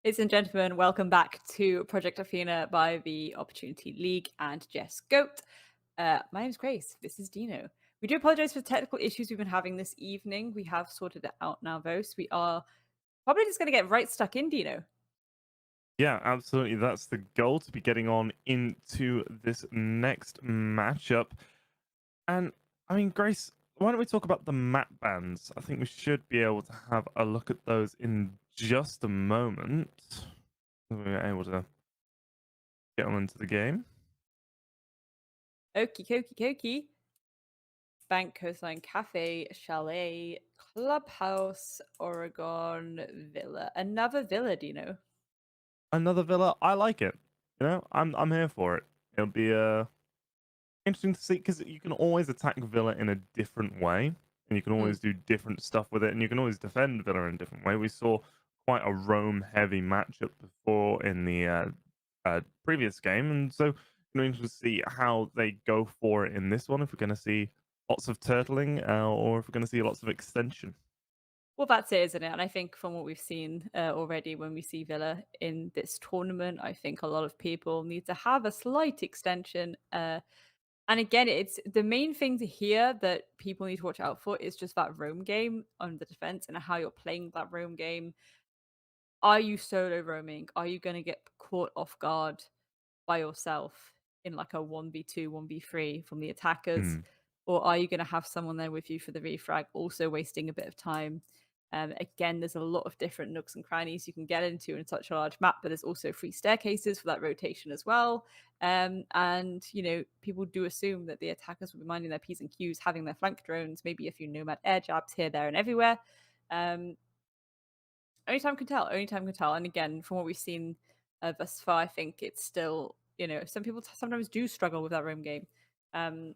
Ladies and gentlemen, welcome back to Project Athena by the Opportunity League and Jess Goat. My name's Grace. This is Dino. We do apologize for the technical issues we've been having this evening. We have sorted it out now, though, so we are probably just going to get right stuck in, Dino. Yeah, absolutely. That's the goal to be getting on into this next matchup. And I mean, Grace, why don't we talk about the map bans? I think we should be able to have a look at those in just a moment. We're able to get on into the game. Okie dokie dokie. Bank, Coastline, Cafe, Chalet, Clubhouse, Oregon, Villa. Another villa, Dino. Another villa. I like it. I'm here for it. It'll be interesting to see because you can always attack Villa in a different way, and you can Mm. always do different stuff with it, and you can always defend Villa in a different way. We saw quite a Rome-heavy matchup before in the previous game, and so interesting to see how they go for it in this one. If we're going to see lots of turtling, or if we're going to see lots of extension. Well, that's it, isn't it? And I think from what we've seen already when we see Villa in this tournament, I think a lot of people need to have a slight extension. And again, it's the main thing to hear that people need to watch out for is just that roam game on the defense and how you're playing that roam game. Are you solo roaming? Are you going to get caught off guard by yourself in like a 1v2, 1v3 from the attackers? Hmm. Or are you going to have someone there with you for the refrag, also wasting a bit of time? Again, there's a lot of different nooks and crannies you can get into in such a large map, but there's also free staircases for that rotation as well. People do assume that the attackers will be minding their P's and Q's, having their flank drones, maybe a few nomad air jabs here, there, and everywhere. Um, Only time can tell. Only time can tell. And again, from what we've seen thus far, I think it's still, some people sometimes do struggle with that roam game. Um,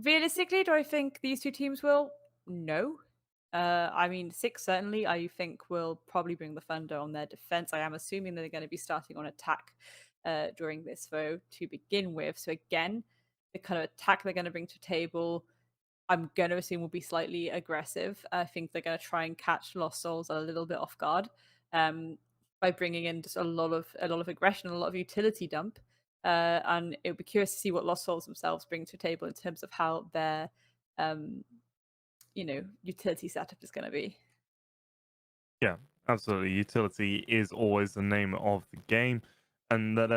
Realistically, do I think these two teams will? No. I mean, six certainly, I think will probably bring the thunder on their defense. I am assuming they're going to be starting on attack during this, though, to begin with. So again, the kind of attack they're going to bring to table I'm going to assume will be slightly aggressive. I think they're going to try and catch Lost Souls a little bit off guard um, by bringing in just a lot of aggression, a lot of utility dump. And it would be curious to see what Lost Souls themselves bring to the table in terms of how their um, utility setup is going to be. Yeah, absolutely. Utility is always the name of the game, and that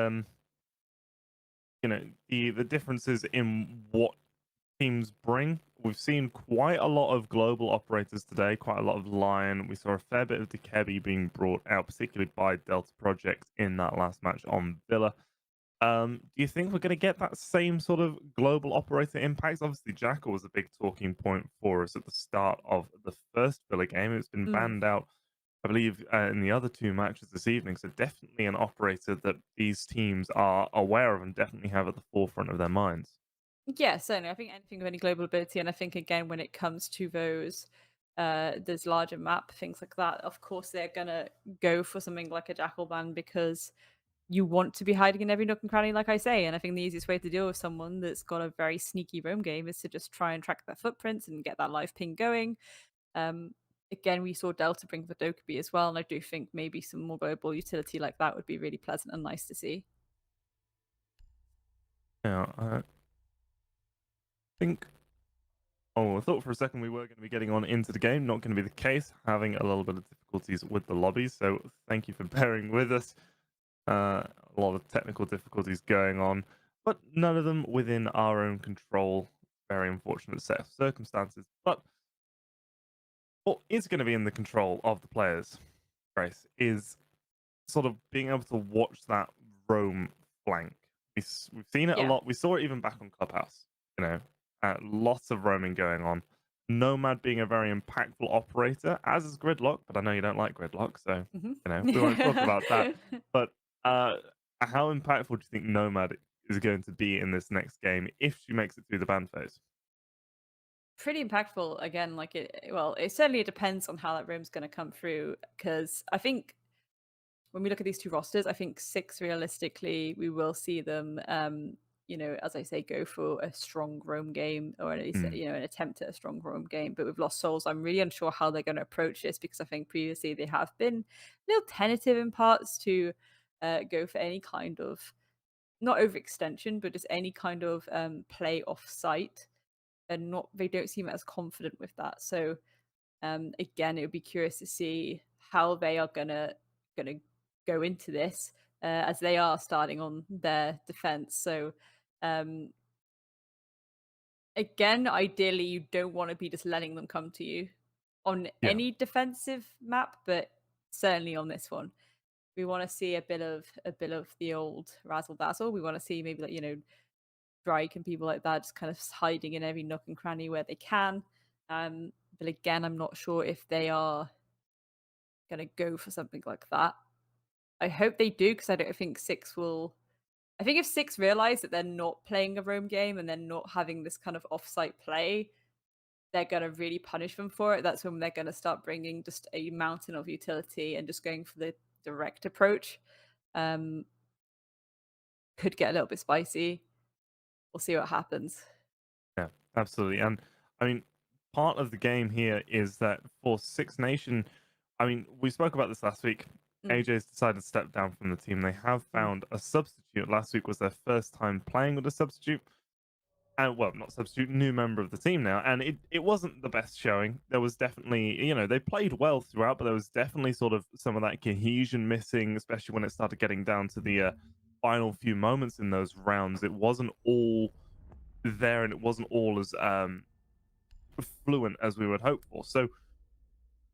the differences in what teams bring. We've seen quite a lot of global operators today, quite a lot of Lion. We saw a fair bit of Dekebi being brought out, particularly by Delta Projects in that last match on Villa. Do you think we're going to get that same sort of global operator impact? Obviously, Jackal was a big talking point for us at the start of the first Villa game. It's been Mm. banned out, I believe, in the other two matches this evening. So definitely an operator that these teams are aware of and definitely have at the forefront of their minds. Yeah, certainly. I think anything of any global ability, and I think again when it comes to those larger map things like that, of course they're gonna go for something like a Jackal ban because you want to be hiding in every nook and cranny, like I say. And I think the easiest way to deal with someone that's got a very sneaky roam game is to just try and track their footprints and get that live ping going. Um, Again, we saw Delta bring the Dokkaebi as well, and I do think maybe some more global utility like that would be really pleasant and nice to see. Yeah, I think. Oh, I thought for a second we were going to be getting on into the game. Not going to be the case. Having a little bit of difficulties with the lobbies, so thank you for bearing with us. A lot of technical difficulties going on, but none of them within our own control. Very unfortunate set of circumstances. But what is going to be in the control of the players, Grace, is sort of being able to watch that roam flank. We've seen it a Yeah. lot. We saw it even back on Clubhouse. You know, lots of roaming going on. Nomad being a very impactful operator, as is Gridlock, but I know you don't like Gridlock, so we won't talk about that. Hmm. But how impactful do you think Nomad is going to be in this next game if she makes it through the ban phase? Pretty impactful again, like it certainly depends on how that room's going to come through because I think when we look at these two rosters, I think six realistically we will see them as I say, go for a strong roam game or at least, Mm, an attempt at a strong roam game. But with Lost Souls, I'm really unsure how they're going to approach this because I think previously they have been a little tentative in parts to go for any kind of not overextension, but just any kind of play off site, and not they don't seem as confident with that. So again, it would be curious to see how they are gonna go into this as they are starting on their defense. So um, again, ideally, you don't want to be just letting them come to you on yeah. any defensive map, but certainly on this one. We want to see a bit of the old razzle dazzle. We want to see maybe like Drake and people like that just kind of hiding in every nook and cranny where they can. But again, I'm not sure if they are going to go for something like that. I hope they do because I don't think Six will. I think if Six realize that they're not playing a roam game and they're not having this kind of offsite play, they're going to really punish them for it. That's when they're going to start bringing just a mountain of utility and just going for the direct approach. Um, could get a little bit spicy. We'll see what happens. Yeah, absolutely. And I mean, part of the game here is that for Six Nation, I mean, we spoke about this last week. Mm, AJ's decided to step down from the team. They have mm. found a substitute. Last week was their first time playing with a substitute. And well, not substitute, new member of the team now. And it wasn't the best showing. There was definitely, they played well throughout, but there was definitely sort of some of that cohesion missing, especially when it started getting down to the final few moments in those rounds. It wasn't all there, and it wasn't all as fluent as we would hope for. So,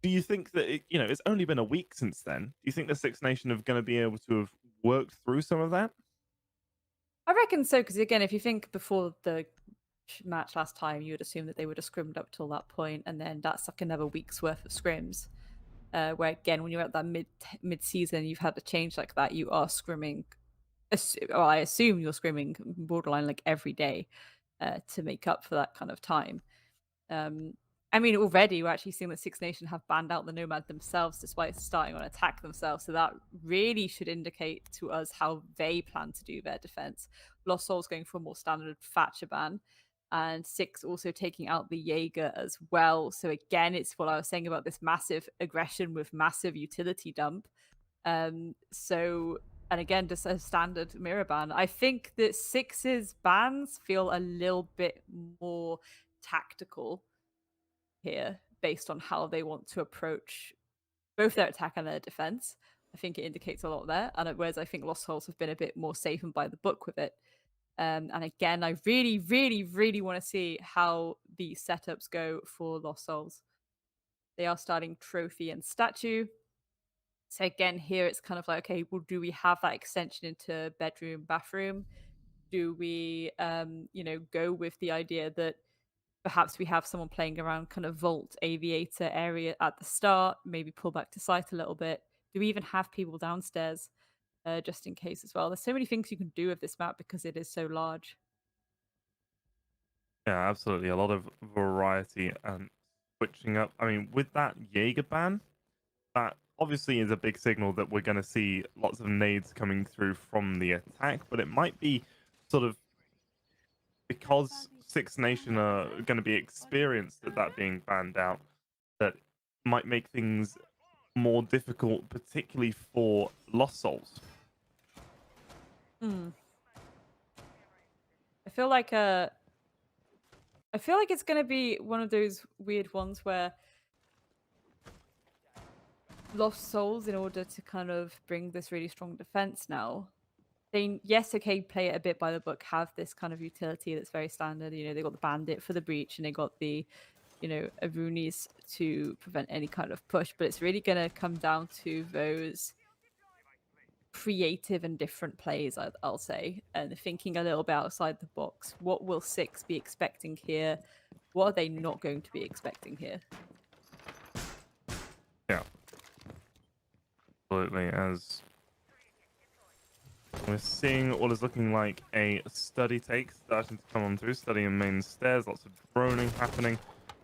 do you think that it's only been a week since then? Do you think the Six Nation are going to be able to have worked through some of that? I reckon so, because again, if you think before the match last time, you would assume that they would have scrimmed up till that point, and then that's like another week's worth of scrims. Where again, when you're at that mid season, you've had a change like that. You are scrimming. Well, I assume you're scrimming borderline like every day to make up for that kind of time. Um, I mean, already we're actually seeing that Six Nation have banned out the Nomad themselves despite starting on attack themselves. So that really should indicate to us how they plan to do their defense. Lost Souls going for a more standard Thatcher ban, and Six also taking out the Jaeger as well. So again, it's what I was saying about this massive aggression with massive utility dump. So and again, just a standard mirror ban. I think that Six's bans feel a little bit more tactical here based on how they want to approach both their attack and their defense. I think it indicates a lot there. And whereas I think Lost Souls have been a bit more safe and by the book with it. And again, I really, really, really want to see how the setups go for Lost Souls. They are starting trophy and statue. So again, here it's kind of like, okay, well, do we have that extension into bedroom, bathroom? Do we, go with the idea that perhaps we have someone playing around kind of vault aviator area at the start, maybe pull back to site a little bit? Do we even have people downstairs just in case as well? There's so many things you can do with this map because it is so large. Yeah, absolutely. A lot of variety and switching up. I mean, with that Jaeger ban, that obviously is a big signal that we're going to see lots of nades coming through from the attack, but it might be sort of because Six Nation are going to be experienced at that being banned out, that might make things more difficult, particularly for Lost Souls. Mm. I feel like it's gonna be one of those weird ones where Lost Souls, in order to kind of bring this really strong defense now, they yes, okay, play it a bit by the book, have this kind of utility that's very standard. They got the bandit for the breach and they got the, Arunis to prevent any kind of push, but it's really gonna come down to those creative and different plays, I'll say, and thinking a little bit outside the box. What will Six be expecting here? What are they not going to be expecting here? Yeah, absolutely. As we're seeing what is looking like a study take starting to come on through, study and main stairs, lots of droning happening.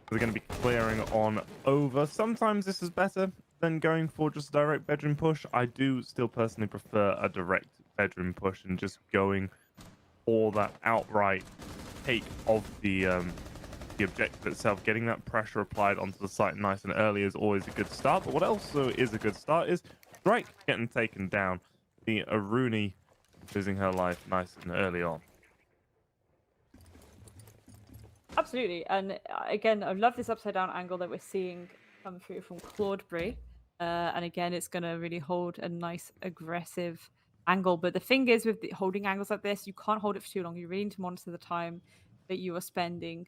They're going to be clearing on over. Sometimes this is better than going for just a direct bedroom push. I do still personally prefer a direct bedroom push and just going or that outright take of the objective itself. Getting that pressure applied onto the site nice and early is always a good start. But what also is a good start is Drake getting taken down. The Aruni losing her life nice and early on. Absolutely. And again, I love this upside down angle that we're seeing come through from Claude Bray. And again, it's going to really hold a nice aggressive angle. But the thing is, with holding angles like this, you can't hold it for too long. You really need to monitor the time that you are spending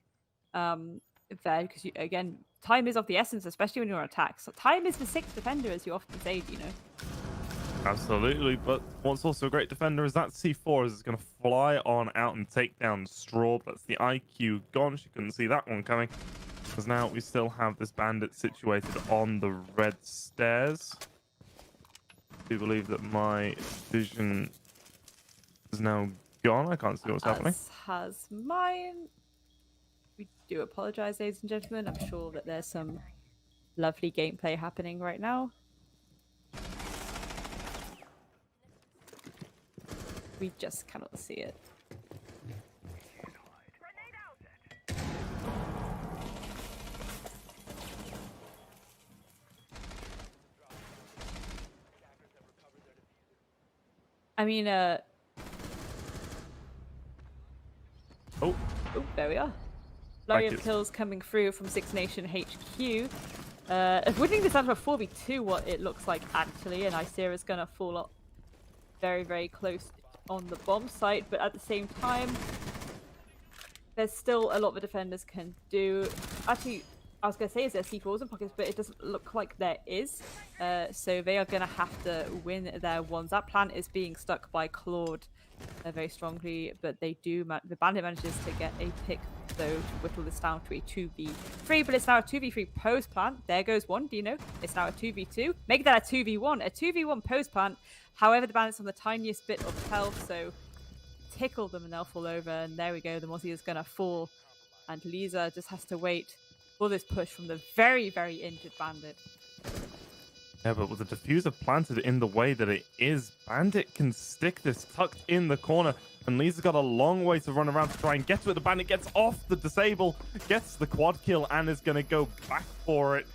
there, because again, time is of the essence, especially when you're on attack. So time is the sixth defender, as you often say, you know. Absolutely, but what's also a great defender is that C4 is going to fly on out and take down Straw. That's the IQ gone. She couldn't see that one coming. Because now we still have this bandit situated on the red stairs. I do believe that my vision is now gone. I can't see what's happening. As has mine. We do apologize, ladies and gentlemen. I'm sure that there's some lovely gameplay happening right now. We just cannot see it. I mean, Oh, there we are. Flurry of kills coming through from 6IXNATIONHQ. Winning this down to a 4v2, what it looks like actually, and Isera's gonna fall up very, very close on the bomb site, but at the same time, there's still a lot the defenders can do. Actually, I was gonna say is there C4s in pockets, but it doesn't look like there is. So they are gonna have to win their ones. That plant is being stuck by Claude very strongly, but they do. The bandit manages to get a pick though to whittle this down to a 2v3, but it's now a 2v3 post plant. There goes one, Dino. It's now a 2v2. Make that a 2v1. A 2v1 post plant. However, the bandits on the tiniest bit of health, so tickle them and they'll fall over. And there we go. The Mozzie is gonna fall, and Lisa just has to wait for this push from the very, very injured bandit. Yeah, but with the diffuser planted in the way that it is, Bandit can stick this tucked in the corner. And Lisa's got a long way to run around to try and get to it. The Bandit gets off the disable, gets the quad kill, and is going to go back for it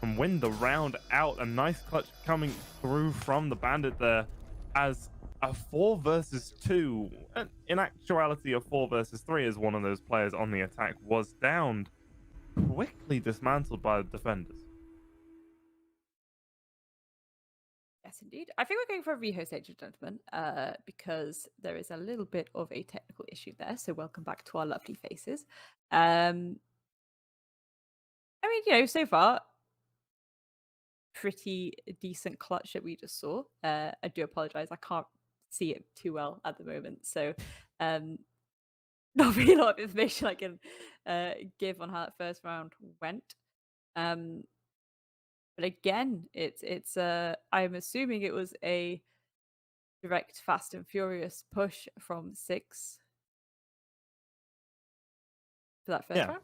and win the round out. A nice clutch coming through from the Bandit there as a 4 versus 2. In actuality, a 4 versus 3 as one of those players on the attack was downed. Quickly dismantled by the defenders. Yes, indeed. I think we're going for a rehost, ladies and gentlemen, because there is a little bit of a technical issue there. So welcome back to our lovely faces. I mean, you know, so far, pretty decent clutch that we just saw. I do apologize. I can't see it too well at the moment. So not really a lot of information I can give on how that first round went. But again, it's I'm assuming it was a direct Fast and Furious push from 6 for that first round.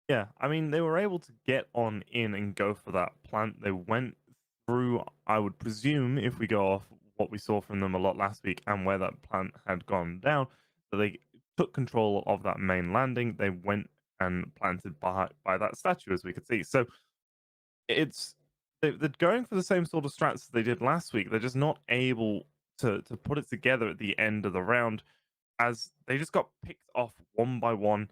Yeah, I mean, they were able to get on in and go for that plant. They went through, I would presume, if we go off what we saw from them a lot last week and where that plant had gone down, so they took control of that main landing. They went and planted by that statue, as we could see. So they're going for the same sort of strats that they did last week. They're just not able to put it together at the end of the round, as they just got picked off one by one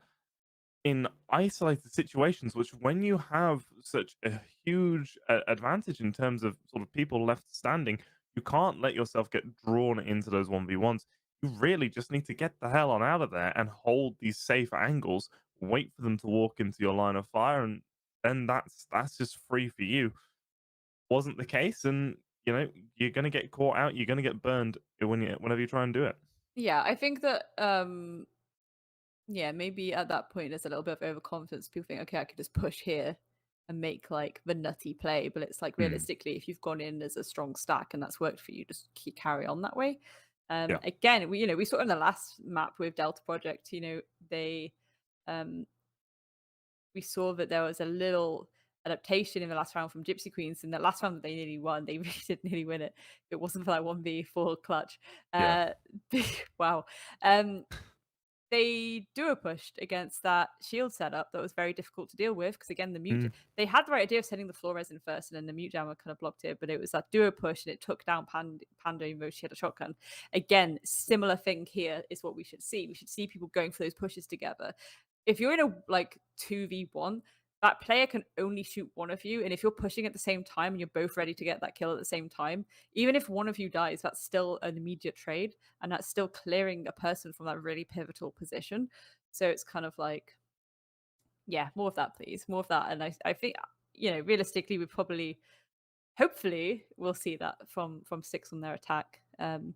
in isolated situations, which when you have such a huge advantage in terms of sort of people left standing, you can't let yourself get drawn into those 1v1s. You really just need to get the hell on out of there and hold these safe angles, wait for them to walk into your line of fire, and then that's just free for you. Wasn't the case, and you know, you're gonna get caught out, you're gonna get burned whenever you try and do it. Yeah, I think that yeah, maybe at that point there's a little bit of overconfidence. People think, okay, I could just push here and make like the nutty play, but it's like realistically, if you've gone in as a strong stack and that's worked for you, just carry on that way. Yeah. Again, we saw in the last map with Delta Project, you know, they we saw that there was a little adaptation in the last round from Gypsy Queens. In the last round that they nearly won, they really did nearly win it. If it wasn't for that 1v4 clutch. Yeah. Wow. They duo pushed against that shield setup that was very difficult to deal with because again Mm, they had the right idea of setting the floor resin first and then the mute jammer kind of blocked it, but it was that duo push and it took down Panda even though she had a shotgun. Again, similar thing here is what we should see. We should see people going for those pushes together. If you're in a like 2v1, that player can only shoot one of you, and if you're pushing at the same time and you're both ready to get that kill at the same time, even if one of you dies, that's still an immediate trade, and that's still clearing a person from that really pivotal position. So it's kind of like, yeah, more of that, please, more of that. And I think realistically, we probably, hopefully, we'll see that from Six on their attack. And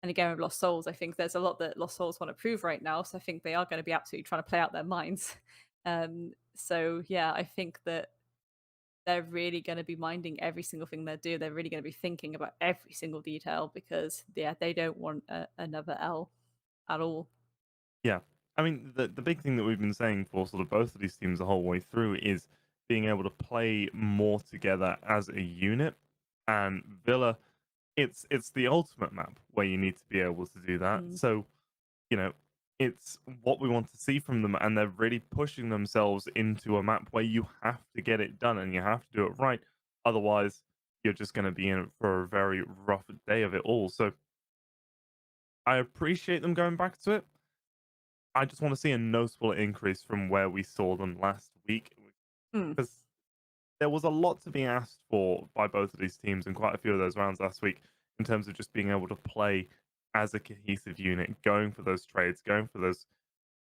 again, with Lost Souls, I think there's a lot that Lost Souls want to prove right now. So I think they are going to be absolutely trying to play out their minds. So yeah, I think that they're really going to be minding every single thing they do. They're really going to be thinking about every single detail because yeah, they don't want another L at all. yeah. I mean, the big thing that we've been saying for sort of both of these teams the whole way through is being able to play more together as a unit. And Villa, it's the ultimate map where you need to be able to do that. Mm. So, you know, it's what we want to see from them, and they're really pushing themselves into a map where you have to get it done and you have to do it right. Otherwise, you're just going to be in for a very rough day of it all. So, I appreciate them going back to it. I just want to see a noticeable increase from where we saw them last week Mm. because there was a lot to be asked for by both of these teams in quite a few of those rounds last week in terms of just being able to play as a cohesive unit, going for those trades, going for those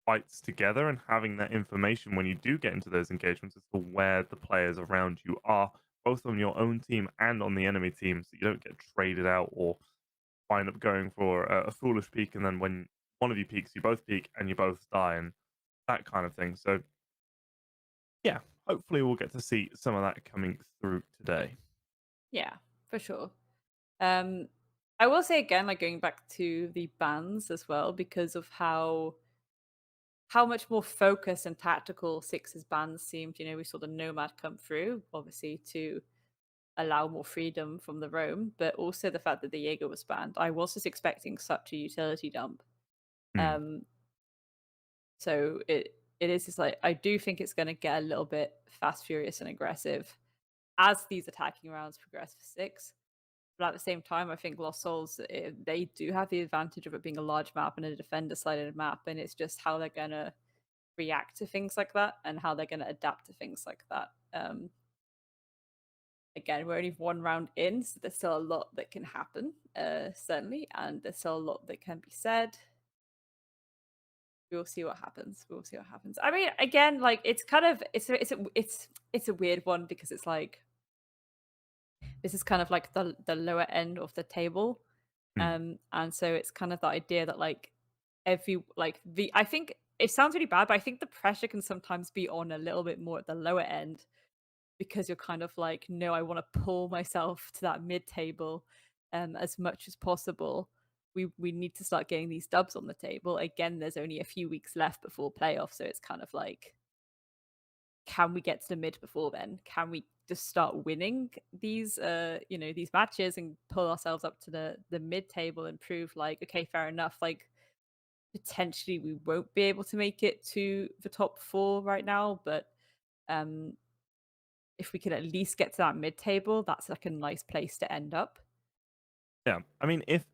fights together, and having that information when you do get into those engagements as to where the players around you are, both on your own team and on the enemy team, so you don't get traded out or wind up going for a foolish peak, and then when one of you peaks, you both peak and you both die, and that kind of thing. So, yeah, hopefully we'll get to see some of that coming through today. Yeah, for sure. Um, I will say again, like going back to the bans as well, because of how much more focused and tactical Six's bans seemed. We saw the Nomad come through, obviously to allow more freedom from the roam, but also the fact that the Jaeger was banned. I was just expecting such a utility dump. Hmm. Um, so it is just like I do think it's going to get a little bit fast, furious, and aggressive as these attacking rounds progress for Six. But at the same time, I think Lost Souls they do have the advantage of it being a large map and a defender-sided map, and it's just how they're gonna react to things like that and how they're gonna adapt to things like that. Again, we're only one round in, so there's still a lot that can happen, certainly, and there's still a lot that can be said. We'll see what happens. We'll see what happens. I mean, again, like it's kind of it's a weird one because it's like this is kind of like the lower end of the table. Hmm. And so it's kind of the idea that like I think it sounds really bad, but I think the pressure can sometimes be on a little bit more at the lower end because you're kind of like, no, I want to pull myself to that mid table as much as possible. We need to start getting these dubs on the table. Again, there's only a few weeks left before playoffs, so it's kind of like, can we get to the mid before then? Can we just start winning these these matches and pull ourselves up to the mid table and prove like, okay, fair enough, like potentially we won't be able to make it to the top 4 right now, but um if we could at least get to that mid table, that's like a nice place to end up. Yeah, I mean, if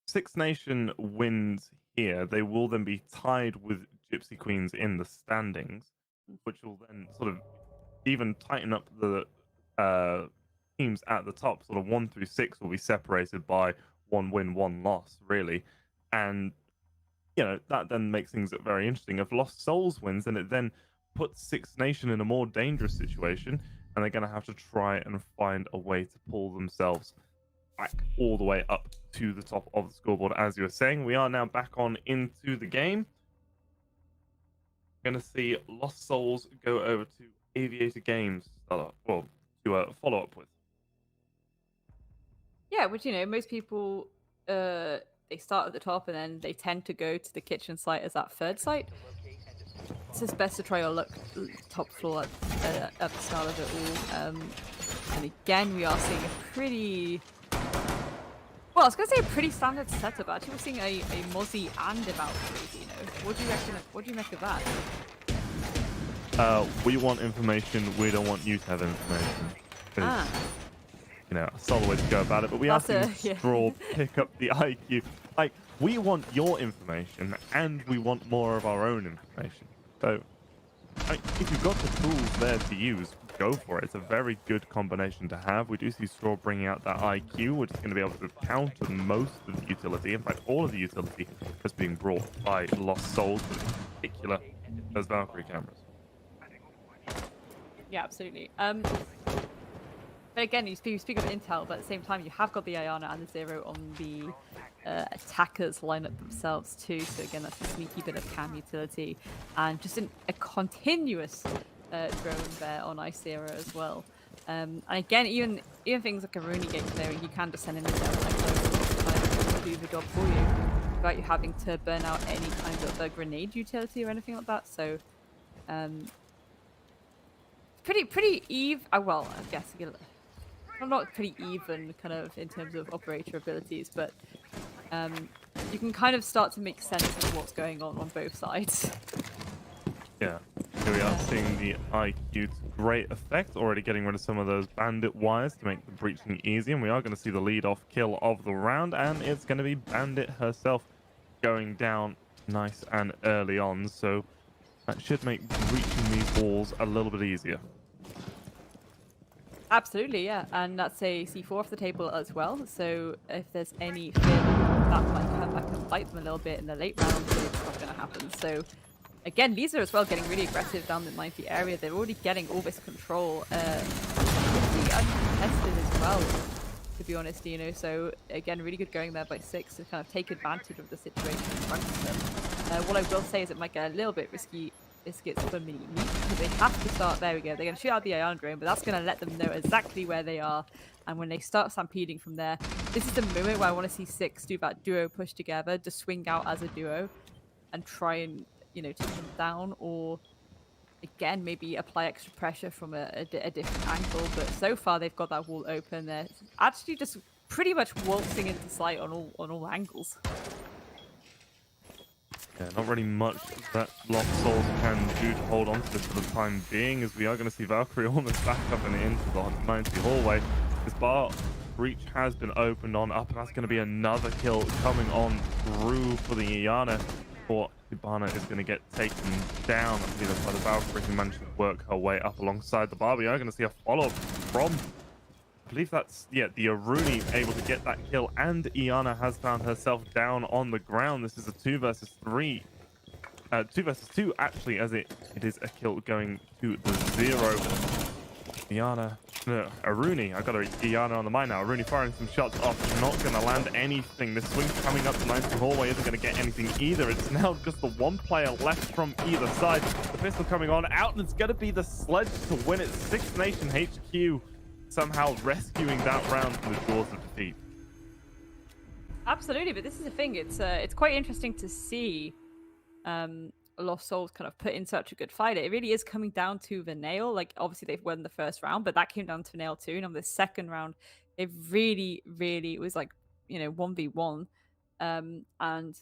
Six Nation wins here, they will then be tied with Gypsy Queens in the standings, which will then sort of even tighten up the teams at the top. Sort of 1 through 6 will be separated by 1 win, 1 loss, really, and that then makes things very interesting. If Lost Souls wins, then it then puts Six Nation in a more dangerous situation, and they're going to have to try and find a way to pull themselves back all the way up to the top of the scoreboard. As you were saying, we are now back on into the game. We're going to see Lost Souls go over to Aviator Games, to follow up with. Yeah, which most people they start at the top and then they tend to go to the kitchen site as that third site. it's best to try your luck top floor at the start of it all. And again, we are seeing a pretty... Well, I was going to say a pretty standard setup. Actually, we're seeing a Mozzie and a Valkyrie, you know. What do you reckon? What do you make of that? We want information. We don't want you to have information. You know, a solid way to go about it. But we are seeing Straw pick up the IQ. Like, we want your information, and we want more of our own information. So, I mean, if you've got the tools there to use, go for it. It's a very good combination to have. We do see Straw bringing out that IQ, which is going to be able to counter most of the utility. In fact, all of the utility is being brought by Lost Souls, in particular those Valkyrie cameras. Yeah, absolutely. But again, you speak of intel, but at the same time, you have got the Ayana and the Zero on the attackers lineup themselves too. So again, that's a sneaky bit of cam utility, and just a continuous drone there on Icera as well. And again, even things like a Rooney gate clearing, you can just send in the Zero like those to do the job for you without you having to burn out any kind of a grenade utility or anything like that. So. Pretty even. Well, I guess I'm not pretty even kind of in terms of operator abilities, but you can kind of start to make sense of what's going on both sides. Yeah, here we are seeing the IQ to great effect, already getting rid of some of those bandit wires to make the breaching easy, and we are going to see the lead-off kill of the round, and it's going to be Bandit herself going down nice and early on, so that should make breaching these walls a little bit easier. Absolutely, yeah. And that's a C4 off the table as well. So if there's any fear that might come back and bite them a little bit in the late rounds, it's not going to happen. So again, these are as well getting really aggressive down the 90 area. They're already getting all this control. Pretty uncontested as well, to be honest, you know. So again, really good going there by 6 to kind of take advantage of the situation in front of them. What I will say is it might get a little bit risky biscuits for Mini Meat, because they have to start. There we go. They're going to shoot out the Ion drone, but that's going to let them know exactly where they are. And when they start stampeding from there, this is the moment where I want to see 6 do that duo push together, to swing out as a duo and try and, you know, take them down, or again maybe apply extra pressure from a different angle. But so far they've got that wall open. They're actually just pretty much waltzing into sight on all angles. Yeah, not really much that Lost Souls can do to hold on to this for the time being, as we are going to see Valkyrie almost back up and into the 90 hallway. This bar breach has been opened on up, and that's going to be another kill coming on through for the Iana. Or Ibana is going to get taken down. I believe that's by the Valkyrie, who managed to work her way up alongside the bar. We are going to see a follow-up from, I believe that's, yeah, the Aruni able to get that kill, and Iana has found herself down on the ground. This is a 2 versus 3. 2 versus 2, actually, as it is a kill going to the 0. Iana, no, Aruni, I got Iana on the mind now. Aruni firing some shots off, not going to land anything. The swing coming up the 90 hallway isn't going to get anything either. It's now just the one player left from either side. The pistol coming on out, and it's going to be the sledge to win it. 6IXNATIONHQ somehow rescuing that round from the jaws of defeat. Absolutely, but this is the thing. It's quite interesting to see Lost Souls kind of put in such a good fight. It really is coming down to the nail. Like, obviously they've won the first round, but that came down to nail too. And on the second round, it really was like, you know, 1v1, and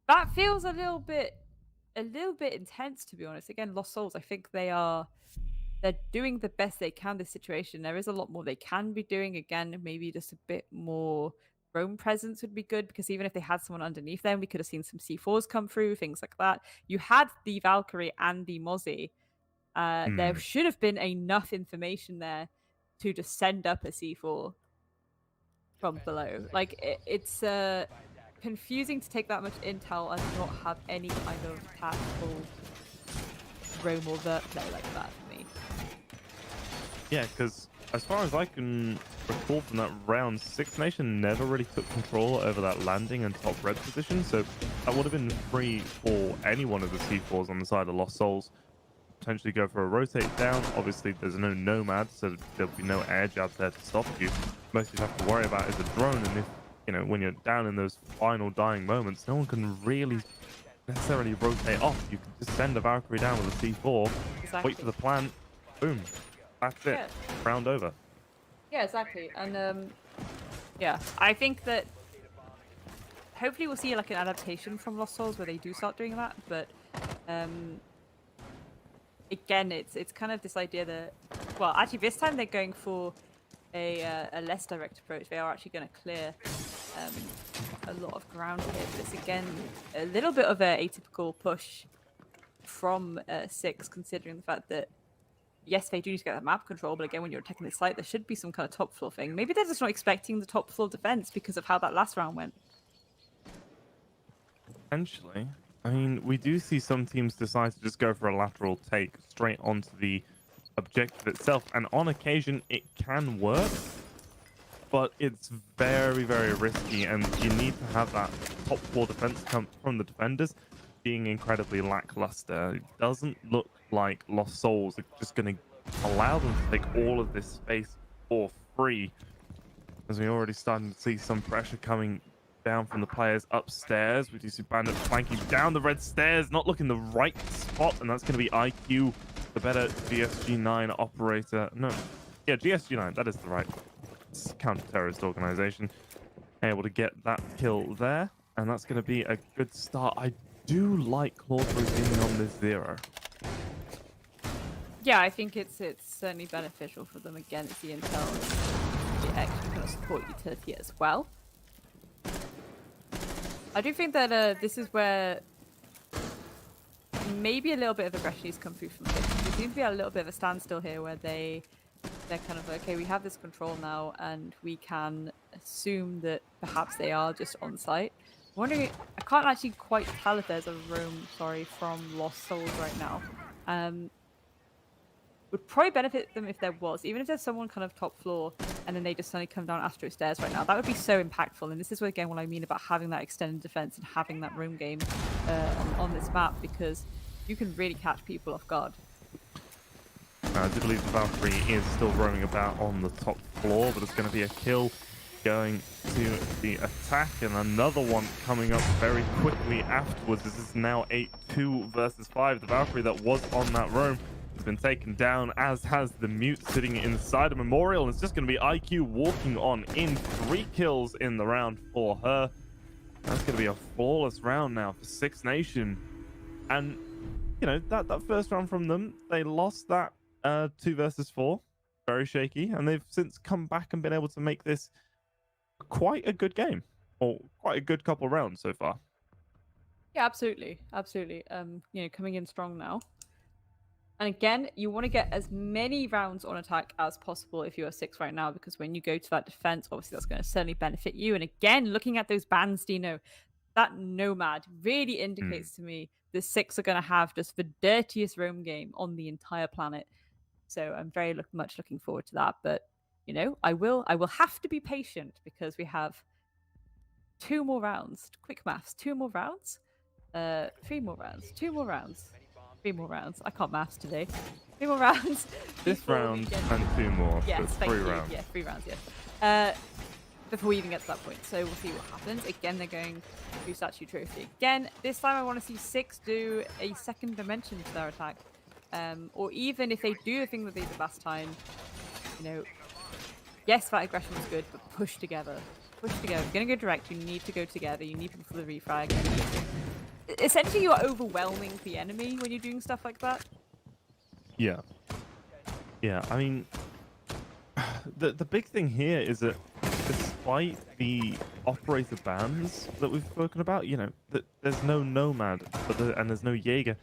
that feels a little bit intense, to be honest. Again, Lost Souls, I think they're doing the best they can this situation. There is a lot more they can be doing. Again, maybe just a bit more roam presence would be good, because even if they had someone underneath them, we could have seen some C4s come through, things like that. You had the Valkyrie and the Mozzie. There should have been enough information there to just send up a C4 from below. Like, it's confusing to take that much intel and not have any kind of tactical roam or vert play like that for me. Yeah, because as far as I can recall from that round, 6IXNATION never really took control over that landing and top red position, so that would have been free for any one of the C4s on the side of Lost Souls. Potentially go for a rotate down. Obviously, there's no nomad, so there'll be no air jab there to stop you. Most you have to worry about is a drone, and if, you know, when you're down in those final dying moments, no one can really necessarily rotate off. You can just send a Valkyrie down with a C4, Exactly. wait for the plant, boom, that's it, Yeah. round over. Yeah, exactly. And yeah, I think that hopefully we'll see like an adaptation from Lost Souls where they do start doing that. But um, again, it's kind of this idea that, well, actually this time they're going for a less direct approach. They are actually going to clear a lot of ground here, but it's again a little bit of a atypical push from 6, considering the fact that yes, they do need to get that map control, but again, when you're attacking the site, there should be some kind of top floor thing. Maybe they're just not expecting the top floor defense because of how that last round went. Potentially. I mean, we do see some teams decide to just go for a lateral take straight onto the objective itself, and on occasion it can work, but it's very, very risky, and you need to have that top floor defense come from the defenders being incredibly lackluster. It doesn't look like Lost Souls are just going to allow them to take all of this space for free, as we already starting to see some pressure coming down from the players upstairs. We do see Bandit flanking down the red stairs, not looking the right spot, and that's going to be IQ, the better GSG9 operator. No, yeah, GSG9, that is the right counter-terrorist organization. Able to get that kill there, and that's going to be a good start. I do like Claude being on this 0. Yeah, I think it's certainly beneficial for them. Again, it's the intel, the extra kind of support utility as well. I do think that this is where maybe a little bit of aggression needs to come through from Six. There seems to be a little bit of a standstill here where they're kind of like, okay, we have this control now, and we can assume that perhaps they are just on site. I'm wondering, I can't actually quite tell if there's a room, from Lost Souls right now. Would probably benefit them if there was, even if there's someone kind of top floor and then they just suddenly come down Astro stairs right now. That would be so impactful. And this is again what I mean about having that extended defense and having that room game on this map, because you can really catch people off guard. I do believe the Valkyrie is still roaming about on the top floor, but it's going to be a kill going to the attack, and another one coming up very quickly afterwards. This is now 8-2 versus 5. The Valkyrie that was on that roam has been taken down, as has the Mute sitting inside a Memorial, and it's just going to be IQ walking on in. 3 kills in the round for her. That's going to be a flawless round now for 6IXNATION. And, you know, that first round from them, they lost that 2 versus 4. Very shaky, and they've since come back and been able to make this quite a good game, or quite a good couple rounds so far. Yeah, absolutely. Coming in strong now. And again, you want to get as many rounds on attack as possible if you are 6 right now, because when you go to that defense, obviously that's going to certainly benefit you. And again, looking at those bans, Dino, that Nomad really indicates to me the 6 are going to have just the dirtiest roam game on the entire planet. So I'm very much looking forward to that. But you know, I will have to be patient, because we have 2 more rounds. Quick maths: 2 more rounds, 3 more rounds, 2 more rounds. 3 more rounds. I can't maths today. 3 more rounds. This round and 2 more. Yes, so thank 3 you. rounds. Yeah, 3 rounds, yes. Before we even get to that point. So we'll see what happens. Again, they're going to Statue Trophy. Again, this time I want to see 6 do a second dimension to their attack. Or even if they do the thing that they did last time, you know, yes, that aggression was good, but push together. Push together. If you're going to go direct, you need to go together. You need people for the refrag. Essentially, you're overwhelming the enemy when you're doing stuff like that. Yeah. Yeah, I mean, the big thing here is that despite the operator bans that we've spoken about, you know, that there's no Nomad and there's no Jaeger,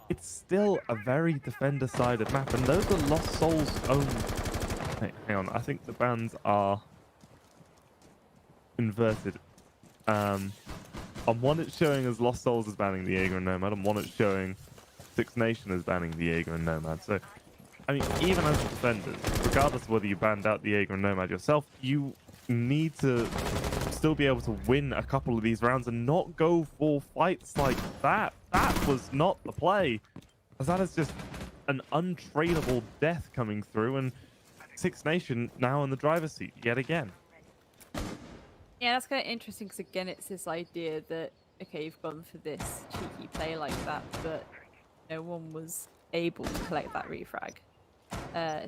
it's still a very defender-sided map, and those are Lost Souls' own... Hey, hang on, I think the bans are inverted. On one, it's showing as Lost Souls is banning the Jaeger and Nomad. On one, it's showing 6IXNATION is banning the Jaeger and Nomad. So, I mean, even as defenders, regardless of whether you banned out the Jaeger and Nomad yourself, you need to still be able to win a couple of these rounds and not go for fights like that. That was not the play, as that is just an untradeable death coming through, and 6IXNATION now in the driver's seat yet again. Yeah, that's kind of interesting, because again, it's this idea that okay, you've gone for this cheeky play like that, but no one was able to collect that refrag.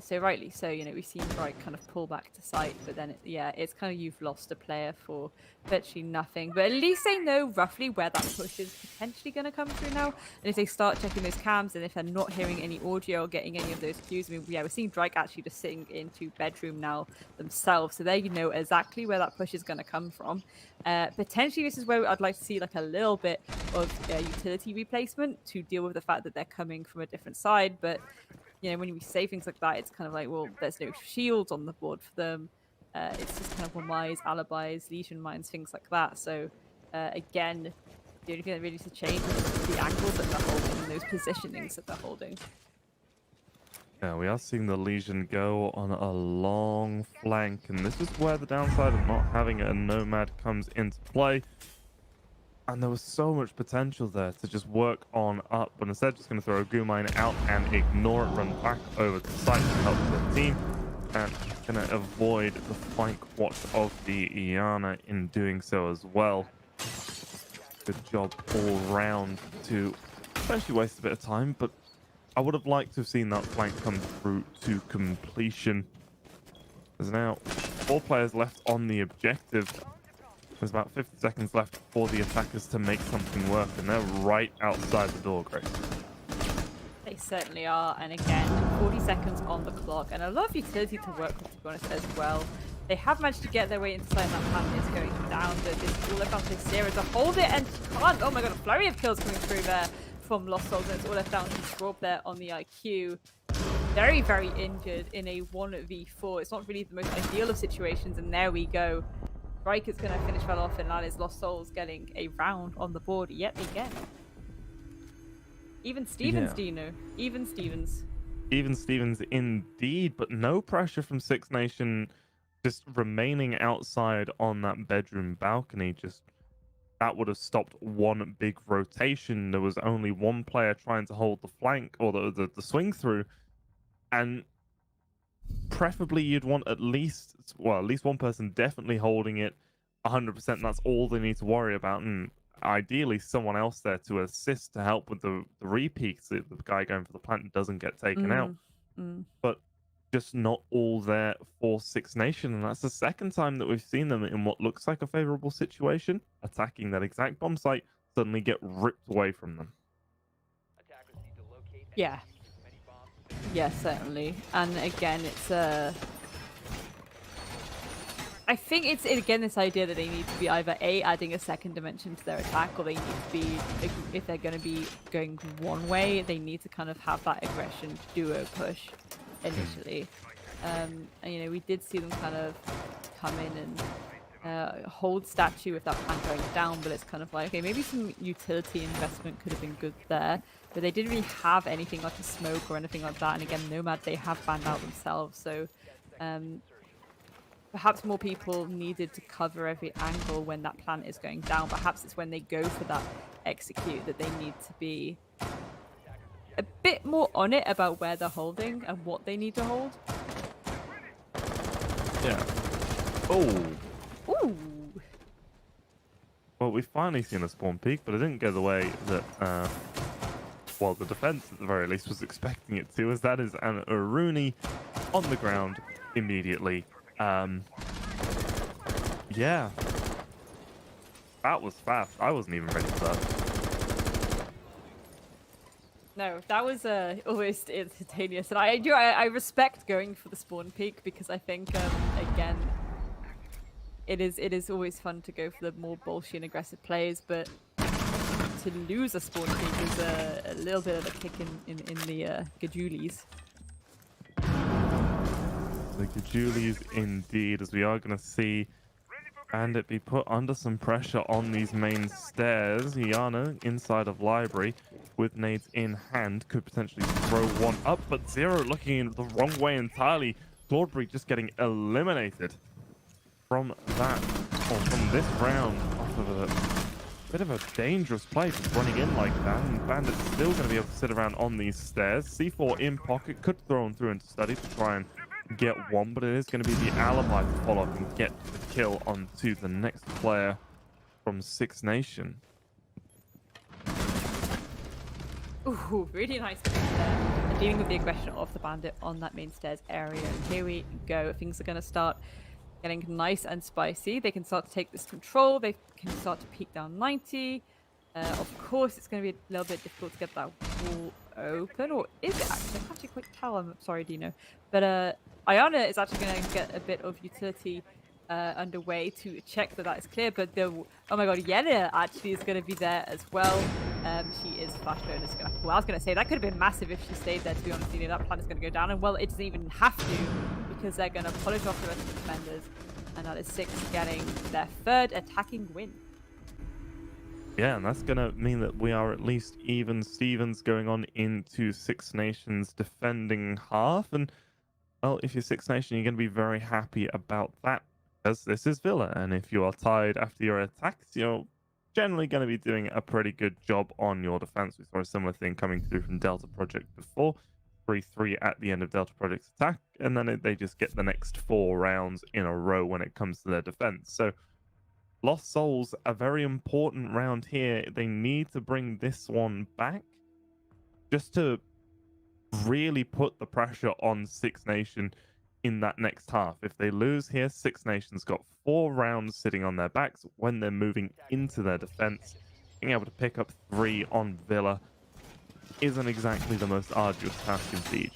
So rightly so, we've seen Bright kind of pull back to sight, but then it's kind of you've lost a player for virtually nothing. But at least they know roughly where that push is potentially going to come through now. And if they start checking those cams, and if they're not hearing any audio or getting any of those cues, I mean, we're seeing Drake actually just sitting into bedroom now themselves, so they know exactly where that push is going to come from. Potentially, this is where I'd like to see like a little bit of utility replacement to deal with the fact that they're coming from a different side, but when we say things like that, it's kind of like, well, there's no shields on the board for them. It's just kind of one mines, alibis, legion mines, things like that. So again, the only thing that really needs to change is the angles that they're holding and those positionings that they're holding. Yeah, we are seeing the Legion go on a long flank, and this is where the downside of not having a Nomad comes into play. And there was so much potential there to just work on up, but instead just going to throw a goo mine out and ignore it, run back over to site to help the team, and going to avoid the flank watch of the Iana in doing so as well. Good job all round to essentially waste a bit of time, but I would have liked to have seen that flank come through to completion. There's now 4 players left on the objective. There's about 50 seconds left for the attackers to make something work, and they're right outside the door, Grace. They certainly are, and again, 40 seconds on the clock, and a lot of utility to work with, to be honest, as well. They have managed to get their way inside that plan is going down, but it's all about Sarah to hold it and can't. Oh my god, a flurry of kills coming through there from Lost Souls, and it's all left down to Scrub there on the IQ. Very, very injured in a 1v4. It's not really the most ideal of situations, and there we go. Riker's going to finish well off, and that is Lost Souls getting a round on the board yet again. Even Stevens, Dino. Even Stevens. Even Stevens indeed, but no pressure from 6Nation just remaining outside on that bedroom balcony. Just that would have stopped one big rotation. There was only one player trying to hold the flank or the swing through, and preferably you'd want at least one person definitely holding it 100%. That's all they need to worry about, and ideally someone else there to assist to help with the repeats. The guy going for the plant doesn't get taken out, but just not all there for 6Nation, and that's the second time that we've seen them in what looks like a favorable situation, attacking that exact bomb site, suddenly get ripped away from them. Yeah, certainly. And again, it's I think it's again this idea that they need to be either adding a second dimension to their attack, or they need to be, if they're going to be going one way, they need to kind of have that aggression duo push initially. And we did see them kind of come in and hold statue with that plan going down, but it's kind of like, okay, maybe some utility investment could have been good there, but they didn't really have anything like a smoke or anything like that. And again, Nomad, they have banned out themselves, so perhaps more people needed to cover every angle when that plant is going down. Perhaps it's when they go for that execute that they need to be a bit more on it about where they're holding and what they need to hold. Yeah. Oh. Ooh. Well, we've finally seen a spawn peak, but it didn't go the way that, well, the defense at the very least was expecting it to, as that is an Aruni on the ground immediately. Yeah. That was fast. I wasn't even ready for that. No, that was almost instantaneous, and I respect going for the spawn peak, because I think again, it is always fun to go for the more bolshy and aggressive plays, but to lose a spawn peak is a little bit of a kick in the gajulies. The gajulies indeed, as we are going to see Bandit be put under some pressure on these main stairs. Iana inside of library with nades in hand could potentially throw one up, but Zero looking in the wrong way entirely. Clawbury just getting eliminated from that, or from this round, off of a bit of a dangerous play, just running in like that, and Bandit's still going to be able to sit around on these stairs. C4 in pocket, could throw him through into study to try and get one, but it is going to be the alibi to follow up and get the kill onto the next player from 6Nation. Ooh, really nice command there. Dealing with the aggression of the bandit on that main stairs area. And here we go. Things are going to start getting nice and spicy. They can start to take this control. They can start to peak down 90. Of course, it's going to be a little bit difficult to get that wall open. Or is it actually? I can't actually quite tell. I'm sorry, Dino. But Ayana is actually going to get a bit of utility underway to check that is clear. But oh my god, Yena actually is going to be there as well. She is flash load. Well, I was going to say that could have been massive if she stayed there, to be honest. You know, that plan is going to go down. And well, it doesn't even have to, because they're going to polish off the rest of the defenders. And that is 6 getting their 3rd attacking win. Yeah, and that's going to mean that we are at least even Stevens going on into Six Nations defending half. And, well, if you're Six Nation, you're going to be very happy about that, because this is Villa. And if you are tired after your attacks, you're generally going to be doing a pretty good job on your defense. We saw a similar thing coming through from Delta Project before. 3-3 at the end of Delta Project's attack, and then they just get the next 4 rounds in a row when it comes to their defense. So Lost Souls, a very important round here. They need to bring this one back just to really put the pressure on Six Nation in that next half. If they lose here, Six Nations got 4 rounds sitting on their backs when they're moving into their defense. Being able to pick up 3 on Villa isn't exactly the most arduous task in Siege.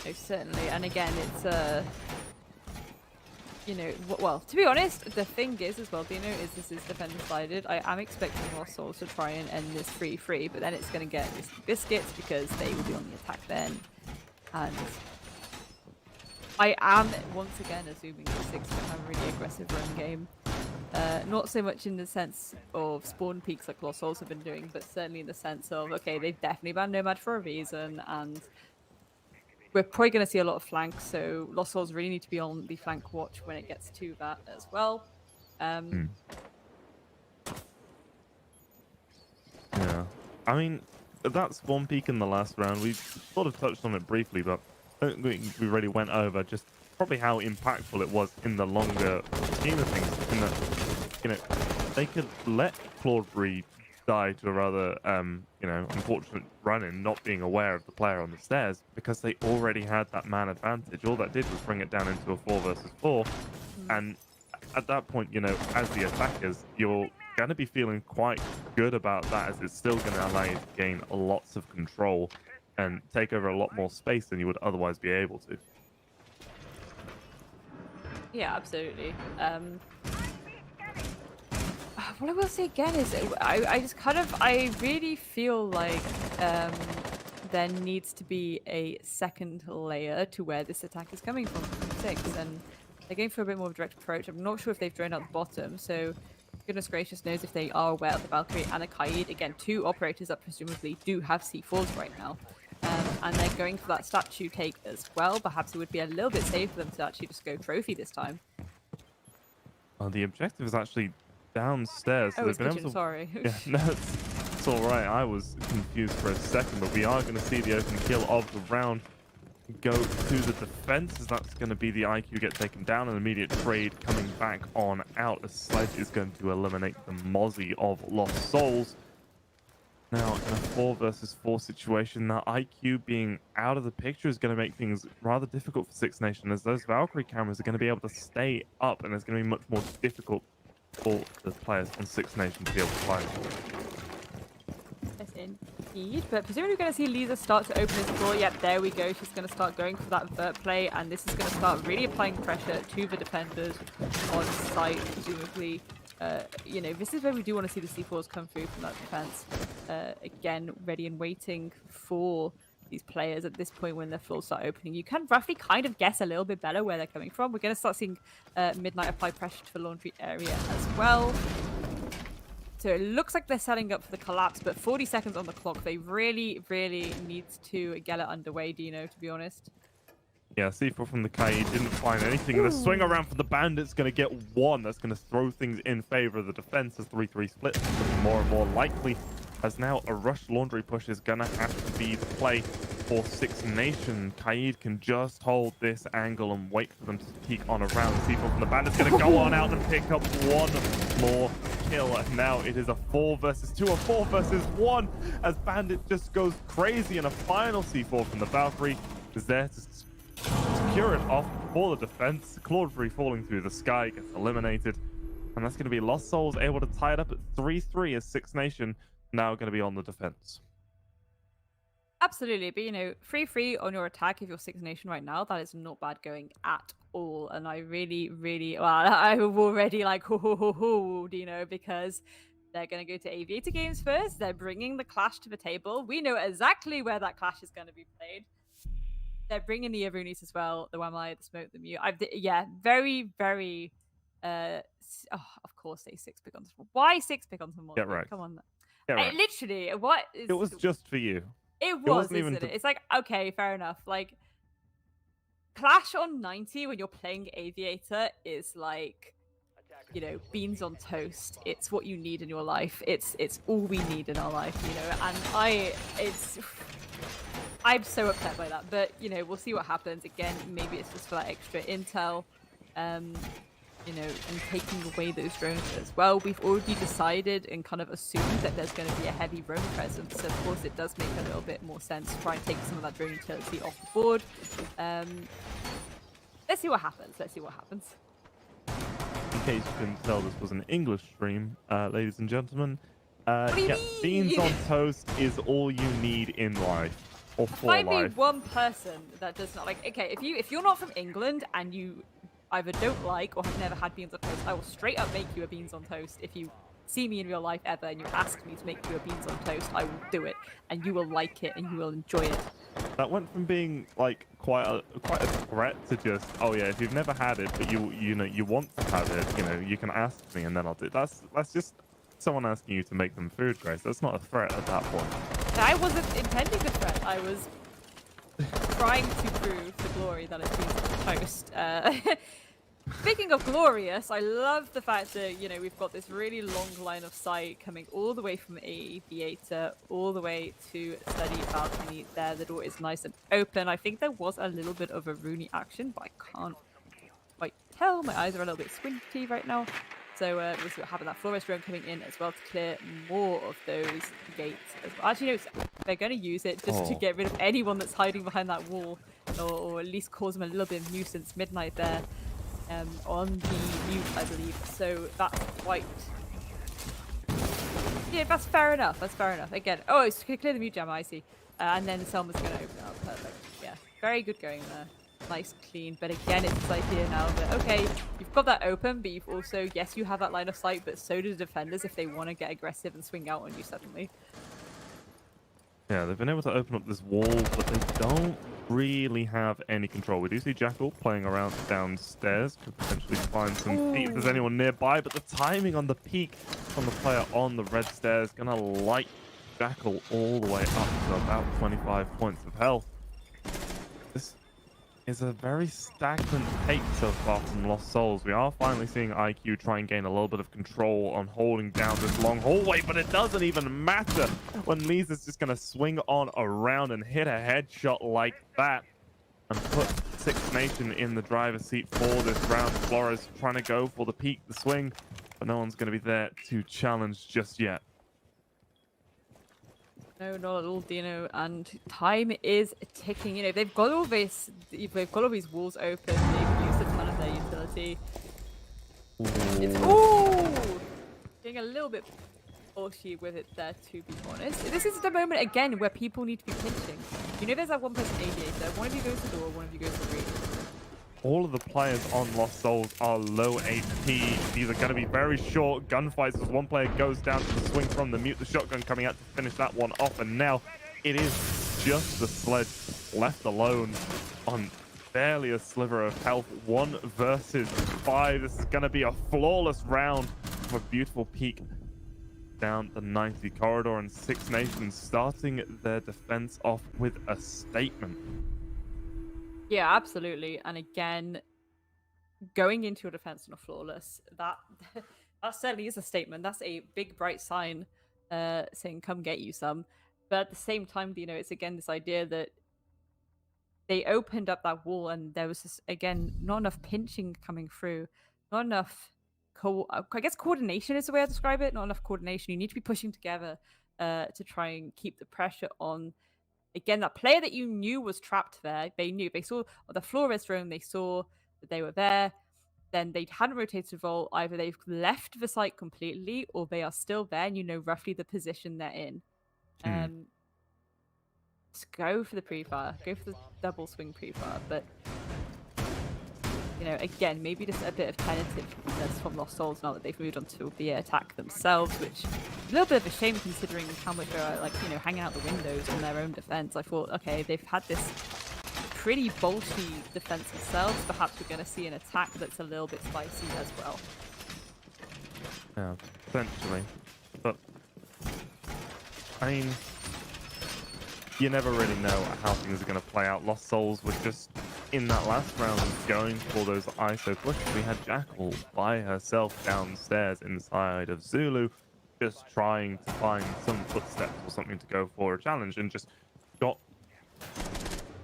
No, certainly. And again, it's you know, well, to be honest, the thing is as well, Dino, is this is defender-sided. I am expecting Lost Souls to try and end this 3-3, but then it's going to get Risky Biscuits because they will be on the attack then. And I am, once again, assuming that 6 can have a really aggressive run game. Not so much in the sense of spawn peaks like Lost Souls have been doing, but certainly in the sense of, okay, they've definitely banned Nomad for a reason, and we're probably going to see a lot of flanks, so Lost Souls really need to be on the flank watch when it gets to that as well. Yeah. I mean, that spawn peak in the last round, we sort of touched on it briefly, but I don't think we really went over just probably how impactful it was in the longer scheme of things. In that, you know, they could let Claudebury die to a rather, you know, unfortunate run-in, not being aware of the player on the stairs, because they already had that man advantage. All that did was bring it down into a 4 versus 4, and at that point, you know, as the attackers, you're going to be feeling quite good about that, as it's still going to allow you to gain lots of control and take over a lot more space than you would otherwise be able to. Yeah, absolutely. What I will say again is I just kind of, I really feel like there needs to be a second layer to where this attack is coming from 6, and they're going for a bit more of a direct approach. I'm not sure if they've drained out the bottom, so goodness gracious knows if they are aware of the Valkyrie and the Kaid. Again, 2 operators that presumably do have C4s right now. And they're going for that statue take as well. Perhaps it would be a little bit safer for them to actually just go trophy this time. Well, the objective is actually downstairs. So oh, they've it's been kitchen, able to... sorry. Yeah, no, it's all right. I was confused for a second, but we are going to see the open kill of the round go to the defense, as that's going to be the IQ get taken down. An immediate trade coming back on out. A Sledge is going to eliminate the Mozzie of Lost Souls. Now, in a 4 versus 4 situation, that IQ being out of the picture is going to make things rather difficult for Six Nation, as those Valkyrie cameras are going to be able to stay up, and it's going to be much more difficult for the players on Six Nation to be able to find them. Yes, indeed. But presumably we're going to see Lisa start to open his floor. Yep, there we go. She's going to start going for that vert play, and this is going to start really applying pressure to the defenders on site, presumably. You know, this is where we do want to see the C4s come through from that defense. Again, ready and waiting for these players at this point when their floors start opening. You can roughly kind of guess a little bit better where they're coming from. We're going to start seeing Midnight apply pressure to the laundry area as well. So it looks like they're setting up for the collapse, but 40 seconds on the clock. They really, really need to get it underway, Dino, to be honest. Yeah, C4 from the Kai didn't find anything. And the swing around for the Bandit's going to get 1. That's going to throw things in favor of the defense as 3-3 split. More and more likely, as now a rush laundry push is going to have to be the play for Six Nation. Kaid can just hold this angle and wait for them to peek on around. C4 from the Bandit's going to go on out and pick up 1 more kill, and now it is a 4 versus 2, a 4 versus 1, as Bandit just goes crazy, and a final C4 from the Valkyrie is there to secure it off for the defense. Claude falling through the sky gets eliminated, and that's going to be Lost Souls able to tie it up at 3-3 as 6Nation now going to be on the defense. Absolutely, but 3-3 on your attack if you're 6Nation right now, that is not bad going at all. And I really, well, I'm already like, because they're going to go to Aviator Games first. They're bringing the Clash to the table. We know exactly where that Clash is going to be played. They're bringing the Arunis as well, the Wamai, the Smoke, the Mute. Yeah, very, very, of course, they 6-pick on someone. Why 6-pick on someone? Get right. Come on. Get right. Literally, what is... It was just for you. It was, isn't it? It's like, okay, fair enough. Like, Clash on 90 when you're playing Aviator is like, beans on toast. It's what you need in your life. It's all we need in our life, and I'm so upset by that. But, we'll see what happens. Again, maybe it's just for that extra intel. And taking away those drones as well. We've already decided and kind of assumed that there's going to be a heavy drone presence. So of course, it does make a little bit more sense to try and take some of that drone utility off the board. Let's see what happens. In case you couldn't tell, this was an English stream, ladies and gentlemen. What do you mean? Beans on toast is all you need in life. Or for Find life. me one person that does not like. Okay, if you're not from England and you either don't like or have never had beans on toast, I will straight up make you a beans on toast. If you see me in real life ever and you ask me to make you a beans on toast, I will do it, and you will like it and you will enjoy it. That went from being like quite a threat to just, oh yeah, if you've never had it but you want to have it, you can ask me and then I'll do it. That's just someone asking you to make them food, Grace. That's not a threat at that point. I wasn't intending the threat. I was trying to prove the glory that it's beans on toast. Speaking of glorious, I love the fact that, we've got this really long line of sight coming all the way from Aviator all the way to Steady Balcony there. The door is nice and open. I think there was a little bit of a Rooney action, but I can't quite tell. My eyes are a little bit squinty right now. So we'll see what happens. That Flores drone coming in as well to clear more of those gates as well. Actually, no, they're going to use it just to get rid of anyone that's hiding behind that wall, or at least cause them a little bit of nuisance. Midnight there. On the mute, I believe. So that's quite... Yeah, that's fair enough. Again, it's going to clear the mute jam, I see. And then Selma's going to open it up. Perfect. Yeah, very good going there. Nice, clean. But again, it's this idea now that, okay, you've got that open, but you've also, yes, you have that line of sight, but so do the defenders if they want to get aggressive and swing out on you suddenly. Yeah, they've been able to open up this wall, but they don't really have any control. We do see Jackal playing around downstairs. Could potentially find some feet if there's anyone nearby, but the timing on the peak from the player on the red stairs gonna light Jackal all the way up to about 25 points of health. This is a very stagnant take so far from Lost Souls. We are finally seeing IQ try and gain a little bit of control on holding down this long hallway, but it doesn't even matter when Lisa's just going to swing on around and hit a headshot like that and put 6Nation in the driver's seat for this round. Flores trying to go for the peak, the swing, but no one's going to be there to challenge just yet. No, not at all, Dino. And time is ticking. They've got all these walls open. They've used a ton of their utility. It's getting a little bit bulky with it there, to be honest. This is the moment again where people need to be pinching. There's that one person Aviator. One of you goes to door, one of you goes to read. All of the players on Lost Souls are low HP. These are going to be very short gunfights as one player goes down to the swing from the mute. The shotgun coming out to finish that one off. And now it is just the sledge left alone on barely a sliver of health. 1 versus 5. This is going to be a flawless round of a beautiful peak down the 90 corridor. And 6Nation starting their defense off with a statement. Yeah, absolutely. And again, going into your defense on a flawless, that certainly is a statement. That's a big bright sign saying come get you some. But at the same time, it's again this idea that they opened up that wall and there was just, again, not enough pinching coming through, not enough I guess coordination is the way I describe it. Not enough coordination. You need to be pushing together to try and keep the pressure on. Again, that player that you knew was trapped there. They saw the Flores room. They saw that they were there. Then they hadn't rotated Volt. Either they've left the site completely, or they are still there, and you know roughly the position they're in. Hmm. Just go for the pre-fire. Go for the double swing pre-fire. But you know, again, maybe just a bit of tentativeness from Lost Souls now that they've moved on to the attack themselves, which is a little bit of a shame considering how much they're like, you know, hanging out the windows on their own defense. I thought, okay, they've had this pretty bolshy defense themselves. Perhaps we're going to see an attack that's a little bit spicy as well. Yeah, potentially. But I mean, you never really know how things are going to play out. Lost Souls were just in that last round going for those ISO pushes. We had Jackal by herself downstairs inside of Zulu, just trying to find some footsteps or something to go for a challenge, and just got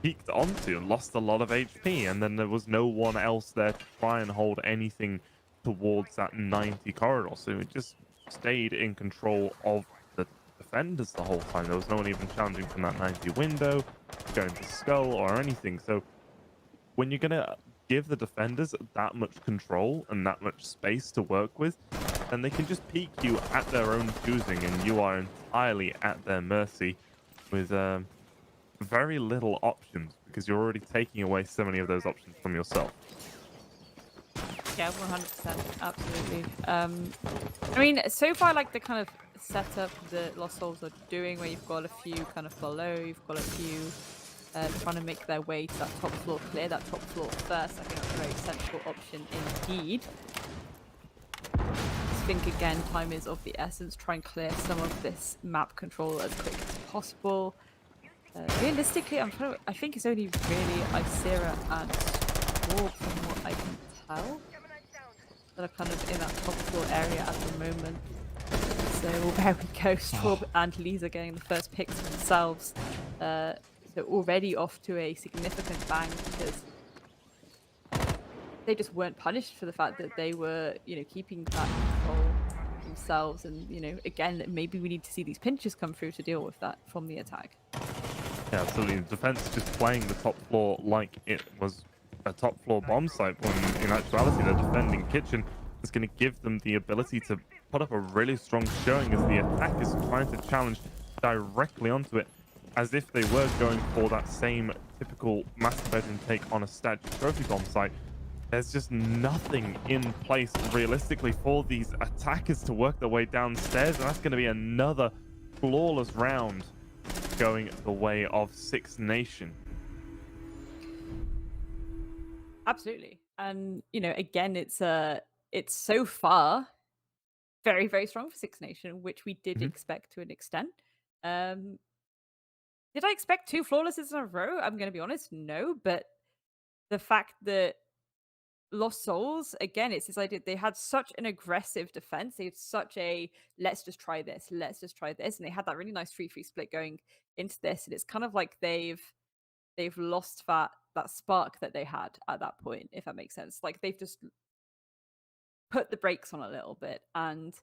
peeked onto and lost a lot of HP, and then there was no one else there to try and hold anything towards that 90 corridor, so it just stayed in control of the defenders the whole time. There was no one even challenging from that 90 window, going to Skull or anything. So when you're gonna give the defenders that much control and that much space to work with, then they can just peek you at their own choosing, and you are entirely at their mercy with very little options, because you're already taking away so many of those options from yourself. Yeah, 100%, absolutely. I mean, so far, like the kind of setup that Lost Souls are doing, where you've got a few kind of below, you've got a few trying to make their way to that top floor, clear that top floor first. I think that's a very sensible option indeed. I think again, time is of the essence. Try and clear some of this map control as quick as possible. Realistically, I think it's only really Icera and Swarb from what I can tell that are kind of in that top floor area at the moment. So there we go. Swarb and Lisa getting the first picks for themselves. So already off to a significant bang, because they just weren't punished for the fact that they were, you know, keeping that control themselves. And, you know, again, maybe we need to see these pinches come through to deal with that from the attack. Yeah, absolutely. The defense just playing the top floor like it was a top floor bomb site, when in actuality they're defending kitchen. Is going to give them the ability to put up a really strong showing as the attack is trying to challenge directly onto it, as if they were going for that same typical master bedroom take on a statue trophy bomb site. There's just nothing in place realistically for these attackers to work their way downstairs, and that's going to be another flawless round going the way of 6IXNATION. Absolutely. And, you know, again, it's so far very, very strong for 6IXNATION, which we did expect to an extent. Did I expect 2 flawlesses in a row? I'm going to be honest, no. But the fact that Lost Souls, again, it's this idea they had such an aggressive defense. They had such a let's just try this, and they had that really nice 3-3 split going into this. And it's kind of like they've lost that spark that they had at that point, if that makes sense. Like they've just put the brakes on a little bit. And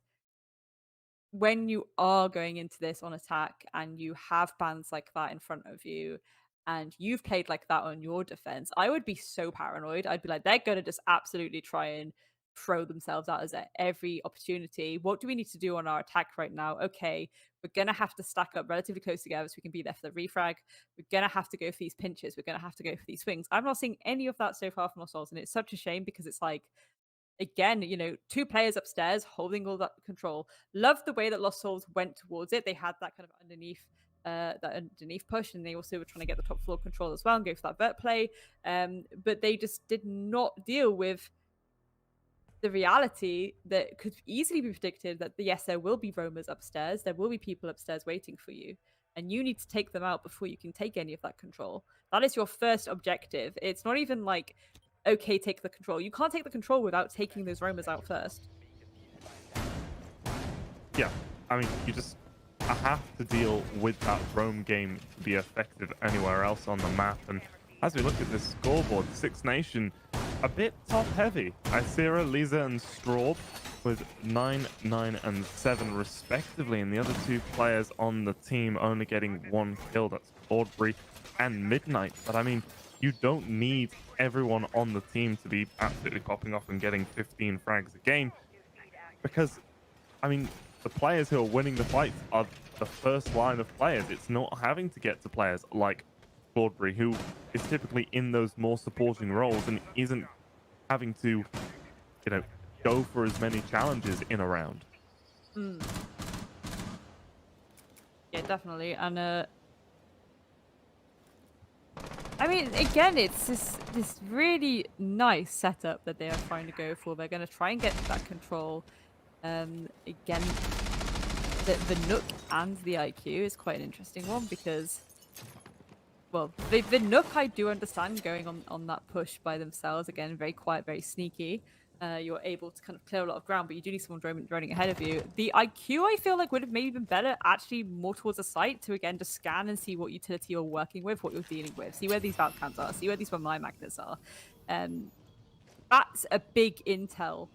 when you are going into this on attack and you have bans like that in front of you and you've played like that on your defense, I would be so paranoid. I'd be like, they're going to just absolutely try and throw themselves at us at every opportunity. What do we need to do on our attack right now? Okay, we're going to have to stack up relatively close together so we can be there for the refrag. We're going to have to go for these pinches. We're going to have to go for these swings. I'm not seeing any of that so far from Lost Souls, and it's such a shame, because it's like, again, you know, 2 players upstairs holding all that control. Love the way that Lost Souls went towards it. They had that kind of underneath push, and they also were trying to get the top floor control as well and go for that vert play. But they just did not deal with the reality that could easily be predicted, that yes, there will be roamers upstairs, there will be people upstairs waiting for you, and you need to take them out before you can take any of that control. That is your first objective. It's not even like, okay, take the control. You can't take the control without taking those roamers out first. Yeah, I mean, you just have to deal with that roam game to be effective anywhere else on the map. And as we look at this scoreboard, 6IXNATION a bit top-heavy. Isira, Lisa, and Straub with 9, 9, and 7 respectively, and the other 2 players on the team only getting 1 kill. That's Claudbury and Midnight. But I mean, you don't need everyone on the team to be absolutely popping off and getting 15 frags a game, because, I mean, the players who are winning the fights are the first line of players. It's not having to get to players like Claudbury, who is typically in those more supporting roles and isn't having to, you know, go for as many challenges in a round. Yeah, definitely. And I mean, again, it's this really nice setup that they are trying to go for. They're going to try and get that control. Again, the Nook and the IQ is quite an interesting one because, well, the Nook I do understand going on that push by themselves. Again, very quiet, very sneaky. You're able to kind of clear a lot of ground, but you do need someone running ahead of you. The IQ, I feel like, would have maybe been better actually more towards the site to, again, just scan and see what utility you're working with, what you're dealing with, see where these valve cans are, see where these mine magnets are. That's a big intel.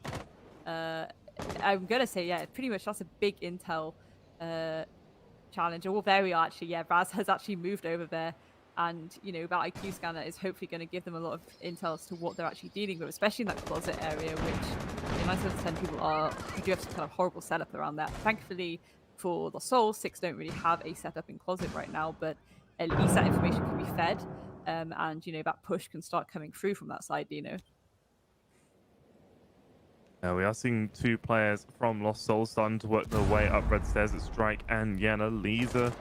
I'm going to say, yeah, pretty much that's a big intel challenge. Oh, there we are, actually. Yeah, Raz has actually moved over there. And, you know, that IQ scanner is hopefully going to give them a lot of intel as to what they're actually dealing with, especially in that closet area, which 9 out of 10 people do have some kind of horrible setup around that. Thankfully, for the Souls, 6 don't really have a setup in closet right now, but at least that information can be fed. And, you know, that push can start coming through from that side, you know. We are seeing 2 players from Lost Souls starting to work their way up red stairs at Strike and Yenna. Lisa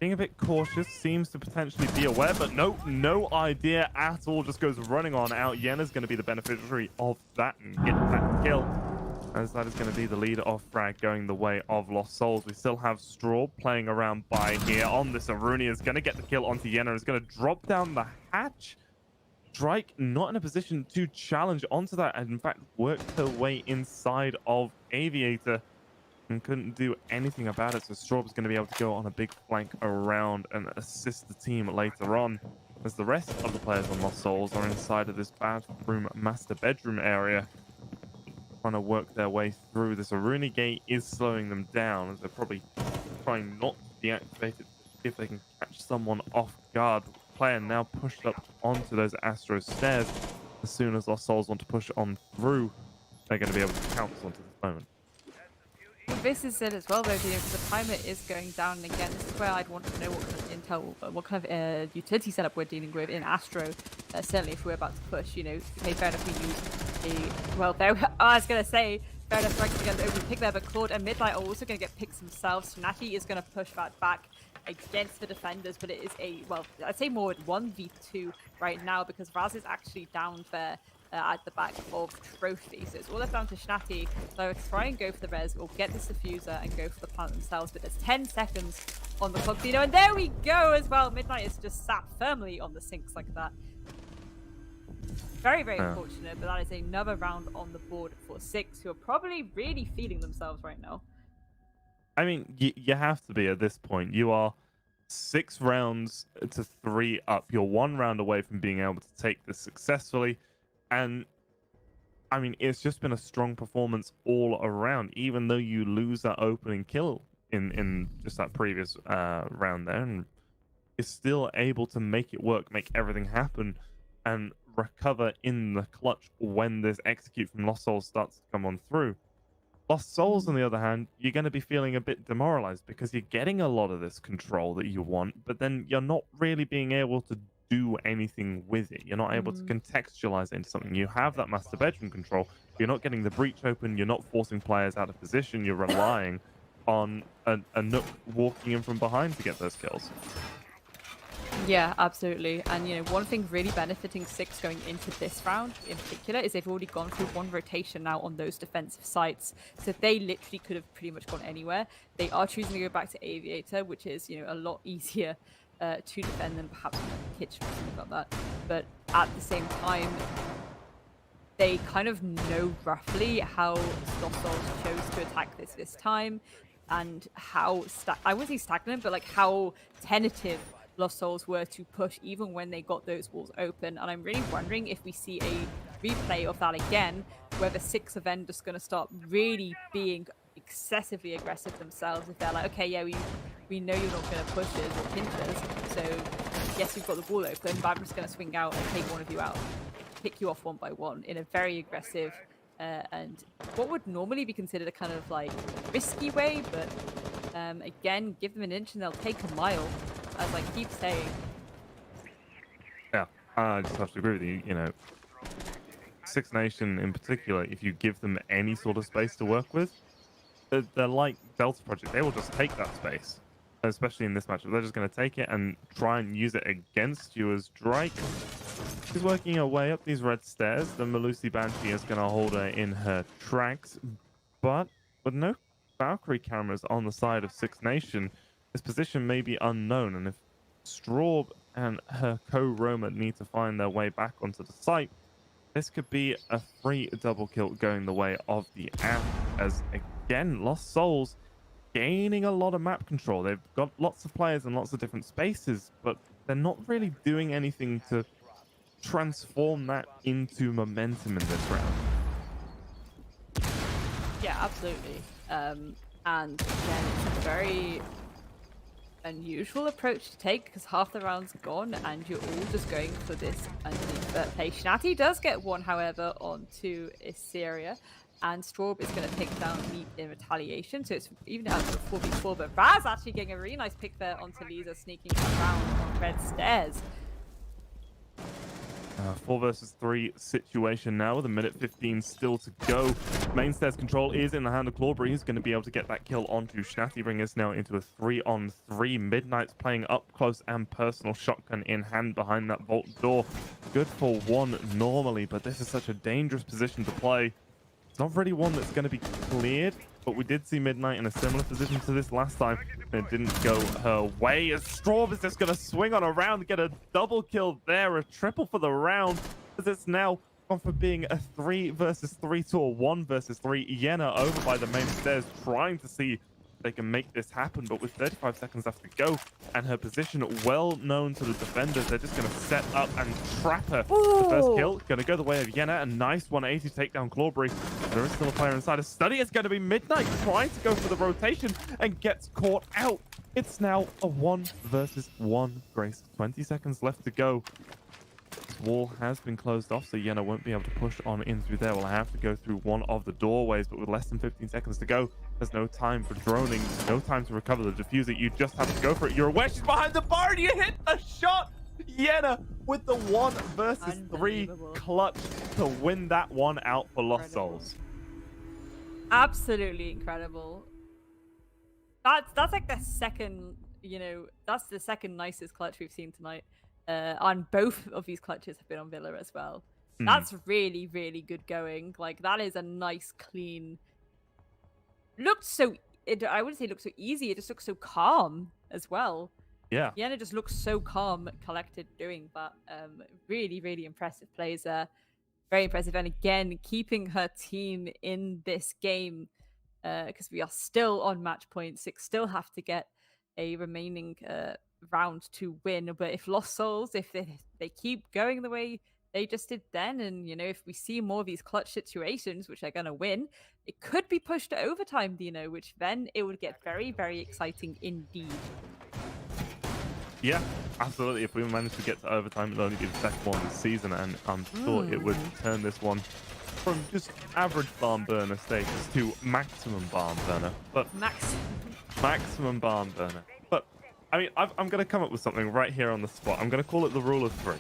being a bit cautious, seems to potentially be aware, but no idea at all. Just goes running on out. Yenna's going to be the beneficiary of that and get that kill, as that is going to be the leader of frag going the way of Lost Souls. We still have Straw playing around by here on this. Aruni is going to get the kill onto Yenna. Is going to drop down the hatch. Strike not in a position to challenge onto that, and in fact worked her way inside of Aviator and couldn't do anything about it. So Straub's going to be able to go on a big flank around and assist the team later on, as the rest of the players on Lost Souls are inside of this bathroom master bedroom area, trying to work their way through. This Aruni gate is slowing them down, as they're probably trying not to deactivate it if they can catch someone off guard. Player now pushed up onto those Astro stairs. As soon as Lost Souls want to push on through, they're going to be able to pounce onto this moment. Well, this is it as well, though, because the timer is going down, and again, this is where I'd want to know what kind of intel, what kind of utility setup we're dealing with in Astro. Certainly, if we're about to push, you know, okay, fair enough, we use a, well, there, I was going to say, fair enough, Strike's going to open pick there, but Claude and Midnight are also going to get picks themselves. Snatty is going to push that back against the defenders, but it is a, well, I'd say more 1v2 right now, because Raz is actually down there at the back of Trophy. So it's all left down to Snatty. So try and go for the res, or get this diffuser and go for the plant themselves. But there's 10 seconds on the clock, you know, and there we go as well. Midnight is just sat firmly on the sinks like that. Very, very unfortunate, but that is another round on the board for 6, who are probably really feeling themselves right now. I mean, you have to be at this point. You are 6 rounds to 3 up. You're 1 round away from being able to take this successfully. And, I mean, it's just been a strong performance all around, even though you lose that opening kill in just that previous round there. And is still able to make it work, make everything happen, and recover in the clutch when this execute from Lost Souls starts to come on through. Lost Souls, on the other hand, you're going to be feeling a bit demoralized because you're getting a lot of this control that you want, but then you're not really being able to do anything with it. You're not able to contextualize it into something. You have that master bedroom control. You're not getting the breach open. You're not forcing players out of position. You're relying on a Nook walking in from behind to get those kills. Yeah, absolutely. And, you know, one thing really benefiting 6 going into this round in particular is they've already gone through 1 rotation now on those defensive sites. So they literally could have pretty much gone anywhere. They are choosing to go back to Aviator, which is, you know, a lot easier to defend than perhaps Kitchen or something like that. But at the same time, they kind of know roughly how Lost Souls chose to attack this time, and how, I wouldn't say stagnant, but like how tentative Lost Souls were to push even when they got those walls open. And I'm really wondering if we see a replay of that again, where the 6 of End just going to start really being excessively aggressive themselves. If they're like, okay, yeah, we know you're not going to push us or pinch us, so yes, you've got the wall open, but I'm just going to swing out and take one of you out, pick you off one by one in a very aggressive and what would normally be considered a kind of like risky way, but again, give them an inch and they'll take a mile, as I keep saying. Yeah, I just have to agree with you. You know, Six Nation in particular, if you give them any sort of space to work with, they're like Delta Project. They will just take that space, especially in this matchup. They're just going to take it and try and use it against you as Drake is working her way up these red stairs. The Melusi Banshee is going to hold her in her tracks, but with no Valkyrie cameras on the side of Six Nation, this position may be unknown, and if Straub and her co-roamer need to find their way back onto the site, this could be a free double kill going the way of the app, as again, Lost Souls gaining a lot of map control. They've got lots of players in lots of different spaces, but they're not really doing anything to transform that into momentum in this round. Yeah, absolutely. And again, it's a very unusual approach to take because half the round's gone and you're all just going for this underneath play. Shnati does get one, however, onto Isseria, and Straub is going to pick down Leap in retaliation, so it's even out to 4v4, but Raz actually getting a really nice pick there onto Lisa, sneaking around on red stairs. 4 versus 3 situation now with a minute 15 still to go. Main stairs control is in the hand of Clawberry. He's going to be able to get that kill onto Shnati, bring us now into a 3-on-3. Midnight's playing up close and personal, shotgun in hand behind that vault door. Good for one normally, but this is such a dangerous position to play. It's not really one that's going to be cleared, but we did see Midnight in a similar position to this last time. It didn't go her way, as Straub is just going to swing on around and get a double kill there, a triple for the round, as it's now gone from being a 3 versus 3 to a 1 versus 3. Yenna over by the main stairs, trying to see they can make this happen, but with 35 seconds left to go and her position well known to the defenders, they're just going to set up and trap her. Ooh. The first kill going to go the way of Yenna, a nice 180 to take down Clawberry. There is still a player inside. A study is going to be Midnight trying to go for the rotation and gets caught out. It's now a 1 versus 1 Grace. 20 seconds left to go. This wall has been closed off, so Yenna won't be able to push on in through there. We'll have to go through one of the doorways, but with less than 15 seconds to go, there's no time for droning, no time to recover the diffuser. You just have to go for it. You're aware she's behind the bar and you hit the shot. Yenna with the 1 versus 3 clutch to win that one out for Lost Souls. Absolutely incredible. That's like the second, that's the second nicest clutch we've seen tonight. And both of these clutches have been on Villa as well. That's really, really good going. Like, that is a nice, clean... I wouldn't say it looked so easy, it just looks so calm as well. Yeah. Yenna just looks so calm, collected doing that. Really, really impressive plays there. Very impressive. And again, keeping her team in this game, because we are still on match point. 6 still have to get a remaining round to win. But if Lost Souls, if they keep going the way they just did then, and if we see more of these clutch situations, which they're going to win, it could be pushed to overtime, which then it would get very, very exciting indeed. Yeah, absolutely. If we manage to get to overtime, it'll only be the second one this season, and I'm sure it would turn this one from just average barn burner status to maximum barn burner. But maximum barn burner. But I mean, I'm going to come up with something right here on the spot. I'm going to call it the rule of 3.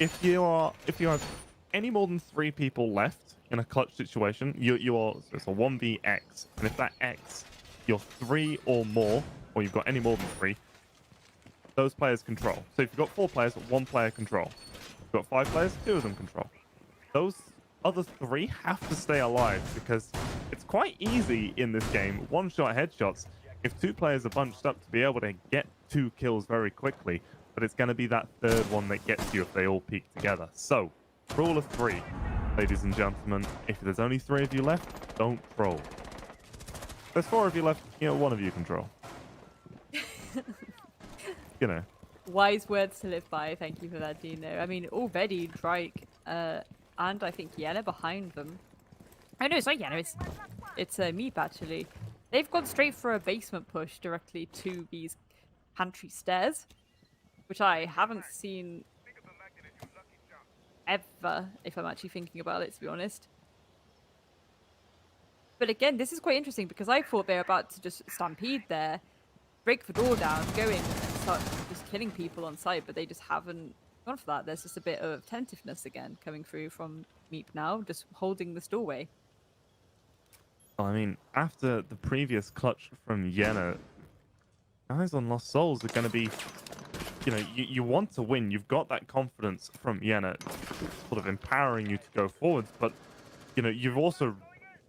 If you have any more than 3 people left in a clutch situation, so it's a 1vx, and if that x, you're 3 or more, or you've got any more than 3, those players control. So if you've got 4 players, 1 player control. If you've got 5 players, 2 of them control. Those other 3 have to stay alive, because it's quite easy in this game, one-shot headshots, if 2 players are bunched up, to be able to get 2 kills very quickly. But it's going to be that third one that gets you if they all peek together. So, rule of 3, ladies and gentlemen. If there's only 3 of you left, don't troll. If there's 4 of you left, 1 of you control. Wise words to live by. Thank you for that, Dino. I mean, already Drake and I think Yenna behind them. Oh no, it's not Yenna. It's Meep actually. They've gone straight for a basement push directly to these pantry stairs, which I haven't seen ever, if I'm actually thinking about it, to be honest. But again, this is quite interesting because I thought they were about to just stampede there, break the door down, go in and start just killing people on sight, but they just haven't gone for that. There's just a bit of tentativeness again coming through from Meep now, just holding this doorway. I mean, after the previous clutch from Yenna, guys on Lost Souls are going to be, you know, you want to win. You've got that confidence from Yenna, sort of empowering you to go forwards, but, you know, you've also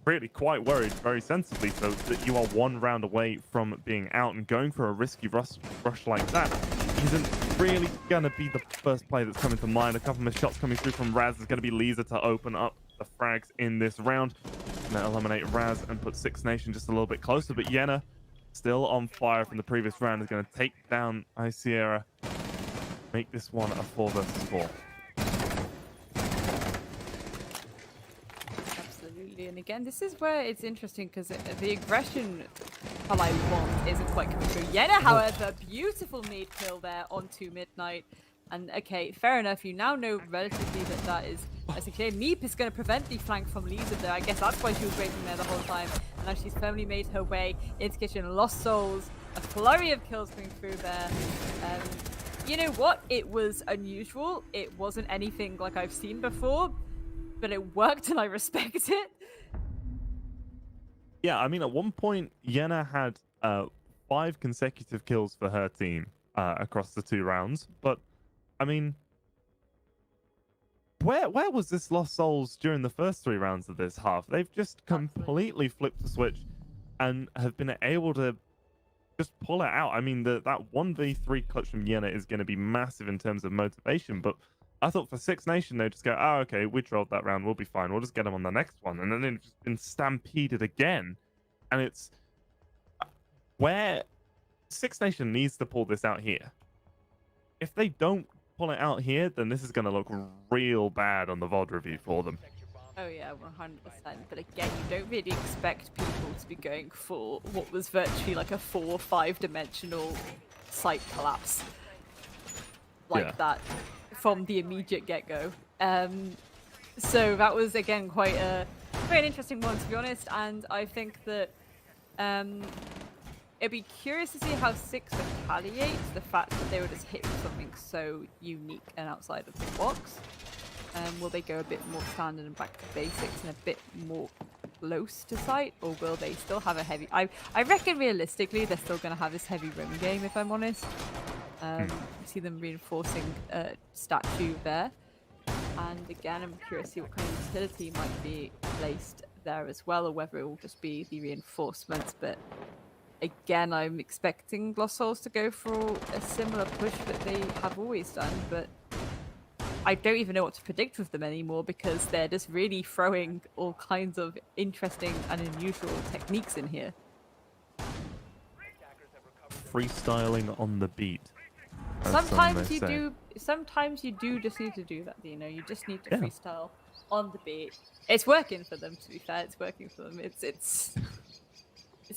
really quite worried, very sensibly so, that you are one round away from being out, and going for a risky rush like that isn't really going to be the first play that's coming to mind. A couple of shots coming through from Raz is going to be Lisa to open up the frags in this round. Gonna eliminate Raz and put 6IXNATION just a little bit closer, but Yenna, still on fire from the previous round, is going to take down Sierra, make this one a 4 versus 4. Absolutely, and again, this is where it's interesting because the aggression I want isn't quite coming through. Yenna, however, beautiful nade kill there onto Midnight. And okay, fair enough. You now know relatively that is clear. Meep is going to prevent the flank from Lisa there. I guess that's why she was waiting there the whole time. And now she's firmly made her way into kitchen. Lost Souls, a flurry of kills coming through there. You know what? It was unusual. It wasn't anything like I've seen before, but it worked and I respect it. Yeah, I mean, at one point, Yenna had 5 consecutive kills for her team across the 2 rounds, but I mean, where was this Lost Souls during the first 3 rounds of this half? They've just completely flipped the switch and have been able to just pull it out. I mean, that 1v3 clutch from Yenna is going to be massive in terms of motivation, but I thought for 6IXNATION, they'd just go, oh, okay, we trolled that round, we'll be fine, we'll just get them on the next one. And then they've just been stampeded again. And it's where 6IXNATION needs to pull this out here. If they don't pull it out here, then this is going to look real bad on the VOD review for them. Oh yeah, 100%. But again, you don't really expect people to be going for what was virtually like a 4 or 5 dimensional site collapse like that from the immediate get-go. So that was again quite an interesting one, to be honest. And I think that it'd be curious to see how 6 retaliates the fact that they were just hit with something so unique and outside of the box. Will they go a bit more standard and back to basics and a bit more close to sight, or will they still have a heavy... I reckon realistically they're still going to have this heavy roam game, if I'm honest. See them reinforcing statue there. And again, I'm curious to see what kind of utility might be placed there as well, or whether it will just be the reinforcements. But again, I'm expecting Lost Souls to go for a similar push that they have always done, but I don't even know what to predict with them anymore because they're just really throwing all kinds of interesting and unusual techniques in here. Freestyling on the beat. Sometimes you do just need to do that, you know, you just need to freestyle on the beat. It's working for them, to be fair, it's working for them. It's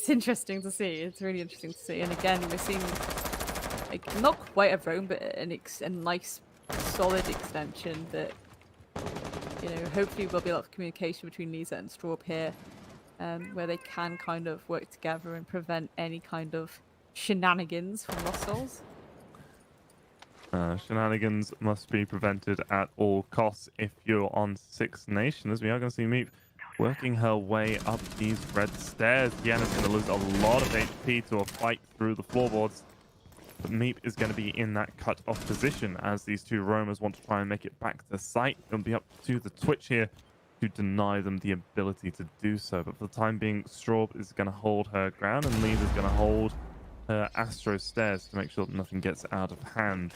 interesting to see. It's really interesting to see. And again, we're seeing like not quite a roam, but a nice solid extension that, you know, hopefully there'll be a lot of communication between Lisa and Straub here, where they can kind of work together and prevent any kind of shenanigans from Lost Souls. Shenanigans must be prevented at all costs if you're on 6IXNATION, as we are going to see Meep working her way up these red stairs. Yenna's going to lose a lot of HP to a fight through the floorboards. But Meep is going to be in that cut-off position as these 2 roamers want to try and make it back to site. It'll be up to the Twitch here to deny them the ability to do so. But for the time being, Straub is going to hold her ground and Lisa's going to hold her Astro stairs to make sure that nothing gets out of hand.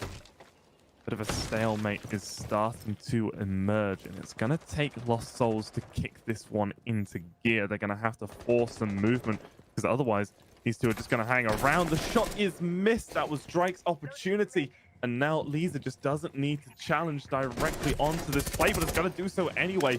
Bit of a stalemate is starting to emerge, and it's going to take Lost Souls to kick this one into gear. They're going to have to force some movement, because otherwise these 2 are just going to hang around. The shot is missed. That was Drake's opportunity. And now Lisa just doesn't need to challenge directly onto this play, but it's going to do so anyway.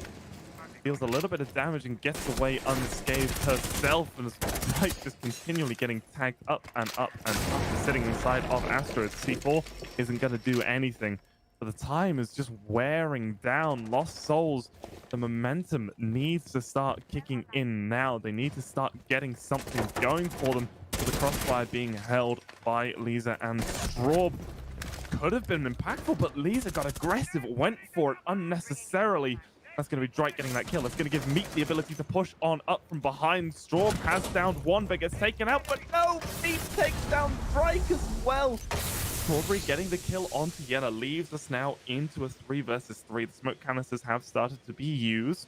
Deals a little bit of damage and gets away unscathed herself. And Sprite just continually getting tagged up and up and up. Sitting inside of Astra. C4 isn't going to do anything. But the time is just wearing down. Lost Souls, the momentum needs to start kicking in now. They need to start getting something going for them. With the crossfire being held by Lisa and Straub. Could have been impactful, but Lisa got aggressive, went for it unnecessarily. That's going to be Drake getting that kill. That's going to give Meat the ability to push on up from behind. Straub has downed one, but gets taken out. But no, Meat takes down Drake as well. Strawberry getting the kill onto Yella leaves us now into a 3 versus 3. The smoke canisters have started to be used.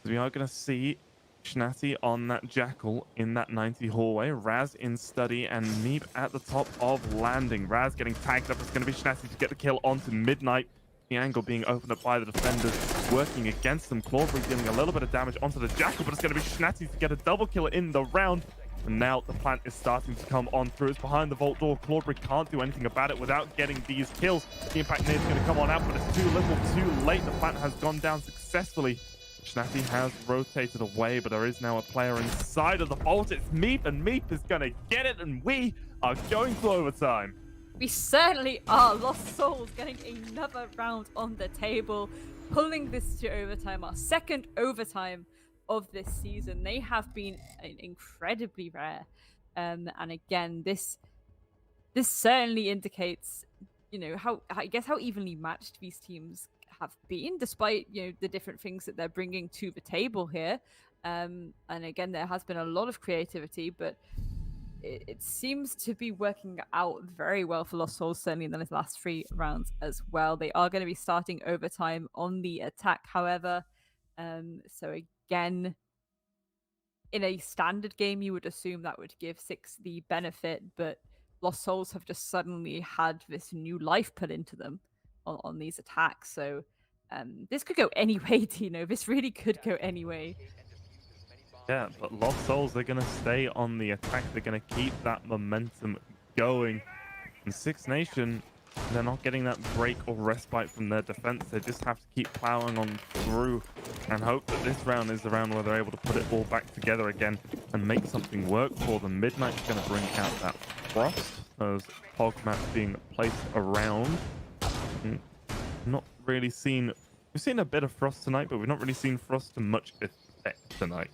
So we are going to see Shnati on that Jackal in that 90 hallway. Raz in study and Neep at the top of landing. Raz getting tagged up. It's going to be Shnati to get the kill onto Midnight. The angle being opened up by the defenders working against them. Clawberry dealing a little bit of damage onto the Jackal, but it's going to be Shnati to get a double kill in the round. And now the plant is starting to come on through. It's behind the vault door. Clawberry can't do anything about it without getting these kills. The impact nade is going to come on out, but it's too little too late. The plant has gone down successfully. Shnati has rotated away, but there is now a player inside of the vault. It's Meep, and Meep is going to get it, and we are going to overtime. We certainly are. Lost Souls getting another round on the table, pulling this to overtime, our second overtime of this season. They have been incredibly rare. And again, this certainly indicates, you know, how evenly matched these teams have been, despite, you know, the different things that they're bringing to the table here. And again, there has been a lot of creativity, but it seems to be working out very well for Lost Souls, certainly in the last 3 rounds as well. They are going to be starting overtime on the attack, however. So again, in a standard game, you would assume that would give 6 the benefit, but Lost Souls have just suddenly had this new life put into them on these attacks. So this could go any way, Tino. This really could go any way. Yeah, but Lost Souls, they're going to stay on the attack. They're going to keep that momentum going. And 6Nation, they're not getting that break or respite from their defense. They just have to keep plowing on through and hope that this round is the round where they're able to put it all back together again and make something work for them. Midnight's going to bring out that Frost. Those fog mats being placed around. Not really seen... We've seen a bit of Frost tonight, but we've not really seen Frost to much effect tonight.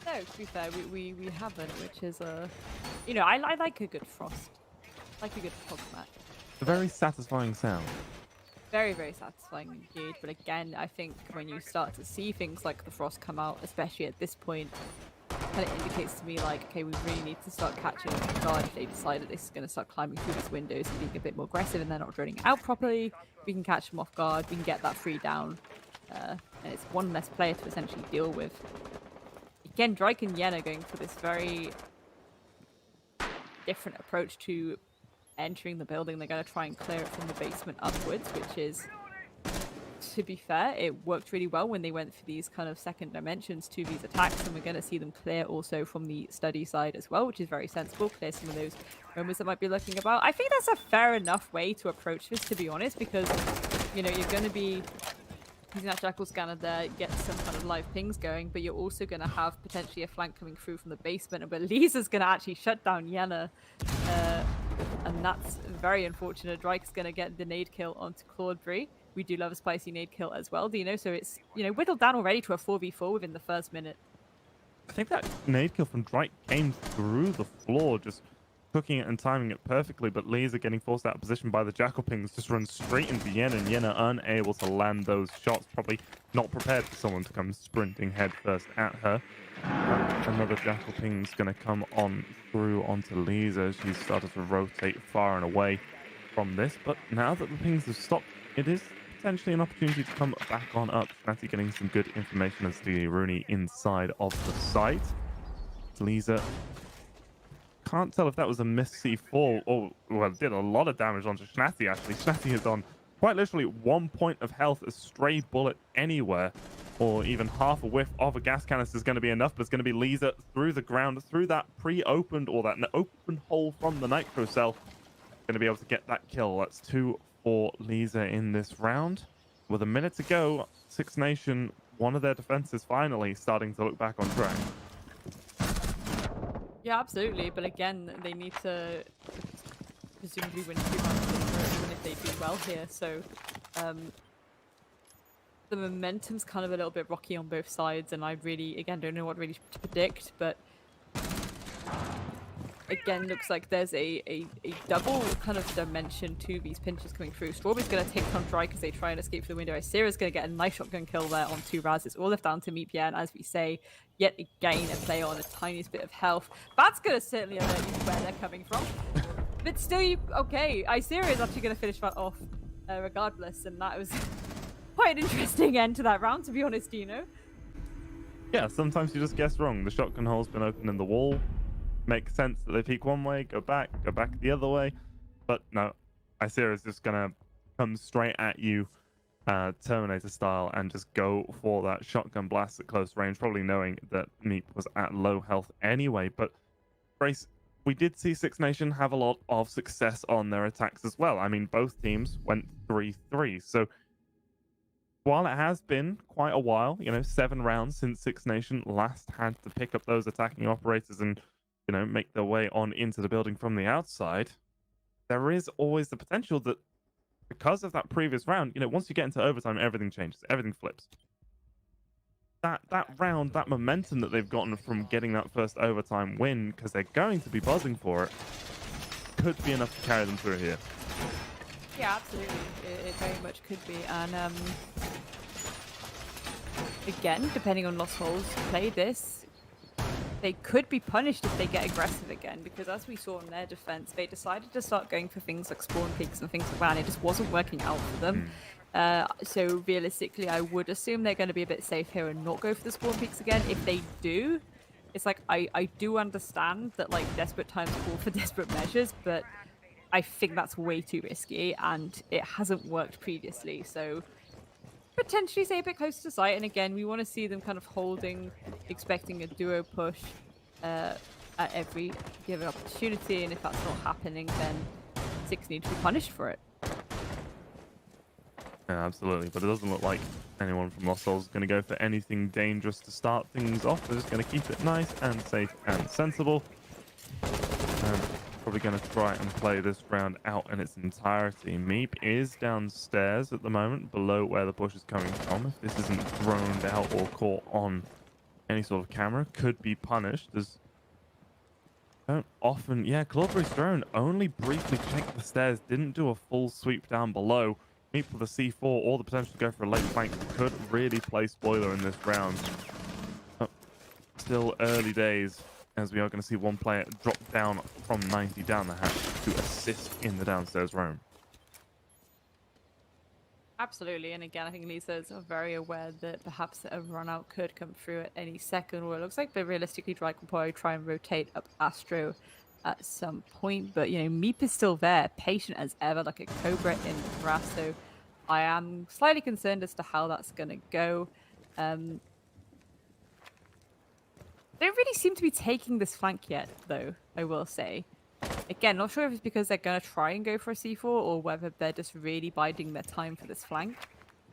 No, to be fair, we haven't, which is you know, I like a good Frost. Like a good fog mat. A very satisfying sound. Very, very satisfying indeed. But again, I think when you start to see things like the Frost come out, especially at this point, kind of indicates to me like, okay, we really need to start catching them off guard. If they decide that this is going to start climbing through these windows and being a bit more aggressive and they're not drilling it out properly, we can catch them off guard, we can get that free down. And it's one less player to essentially deal with. Again, Drake and Yen are going for this very different approach to entering the building. They're going to try and clear it from the basement upwards, which is, to be fair, it worked really well when they went for these kind of second dimensions to these attacks, and we're going to see them clear also from the study side as well, which is very sensible. Clear some of those rumors that might be lurking about. I think that's a fair enough way to approach this, to be honest, because, you know, you're going to be using that Jackal scanner there, get some kind of live pings going, but you're also going to have potentially a flank coming through from the basement, but Lisa's going to actually shut down Yenna, and that's very unfortunate. Drake's going to get the nade kill onto Claudebury. We do love a spicy nade kill as well, Dino, so it's, you know, whittled down already to a 4v4 within the first minute. I think that nade kill from Drake came through the floor, just cooking it and timing it perfectly, but Lisa getting forced out of position by the Jackal pings just runs straight into Yen, and Yen are unable to land those shots, probably not prepared for someone to come sprinting head first at her. Another Jackal ping's going to come on through onto Lisa. She's started to rotate far and away from this, but now that the pings have stopped, it is potentially an opportunity to come back on up. Natty getting some good information as to Rooney inside of the site. Lisa can't tell if that was a miss C4 or, well, it did a lot of damage onto Shnati, actually. Shnati is on quite literally 1 point of health. A stray bullet anywhere or even half a whiff of a gas canister is going to be enough, but it's going to be Lisa through the ground, through that pre-opened or that open hole from the nitro cell. Going going to be able to get that kill. That's 2 for Lisa in this round. With a minute to go, Six Nation, one of their defenses finally starting to look back on track. Yeah, absolutely. But again, they need to presumably win 2 rounds in a row, even if they do well here. So the momentum's kind of a little bit rocky on both sides, and I really, again, don't know what really to predict. But again, looks like there's a double kind of dimension to these pinches coming through. Strawberry's going to take on Dry because they try and escape through the window. Isira's going to get a nice shotgun kill there on 2 Raz. It's all left down to Meep, and as we say, yet again, a player on a tiniest bit of health. That's going to certainly alert you to where they're coming from. But still, okay, Isira is actually going to finish that off regardless, and that was quite an interesting end to that round, to be honest, you know? Yeah, sometimes you just guess wrong. The shotgun hole's been open in the wall. Makes sense that they peek one way, go back the other way. But no, Isira is just going to come straight at you, Terminator style, and just go for that shotgun blast at close range, probably knowing that Meep was at low health anyway. But Grace, we did see Six Nation have a lot of success on their attacks as well. I mean, both teams went 3-3. So while it has been quite a while, 7 rounds since Six Nation last had to pick up those attacking operators and, make their way on into the building from the outside, there is always the potential that because of that previous round, once you get into overtime, everything changes, everything flips. That round, that momentum that they've gotten from getting that first overtime win, because they're going to be buzzing for it, could be enough to carry them through here. Yeah, absolutely. It very much could be. And again, depending on Lost Holes play this, they could be punished if they get aggressive again, because as we saw in their defense, they decided to start going for things like spawn peaks and things like that, and it just wasn't working out for them. So realistically, I would assume they're going to be a bit safe here and not go for the spawn peaks again. If they do, it's like, I do understand that, like, desperate times call for desperate measures, but I think that's way too risky, and it hasn't worked previously, so potentially stay a bit closer to site. And again, we want to see them kind of holding, expecting a duo push at every given opportunity, and if that's not happening, then Six need to be punished for it. Yeah, absolutely, but it doesn't look like anyone from Lost Souls is going to go for anything dangerous to start things off. They're just going to keep it nice and safe and sensible. Probably going to try and play this round out in its entirety. Meep is downstairs at the moment, below where the push is coming from. If this isn't droned out or caught on any sort of camera, could be punished. There's don't often... Yeah, Clawberry's drone only briefly checked the stairs, didn't do a full sweep down below. Meep with a C4 or the potential to go for a late flank could really play spoiler in this round. Still early days, as we are going to see one player drop down from 90 down the hatch to assist in the downstairs roam. Absolutely, and again, I think Lisa's very aware that perhaps a run out could come through at any second, or it looks like, but realistically, Drake will probably try and rotate up Astro at some point. But, Meep is still there, patient as ever, like a Cobra in grass, so I am slightly concerned as to how that's going to go. They don't really seem to be taking this flank yet, though, I will say. Again, not sure if it's because they're going to try and go for a C4 or whether they're just really biding their time for this flank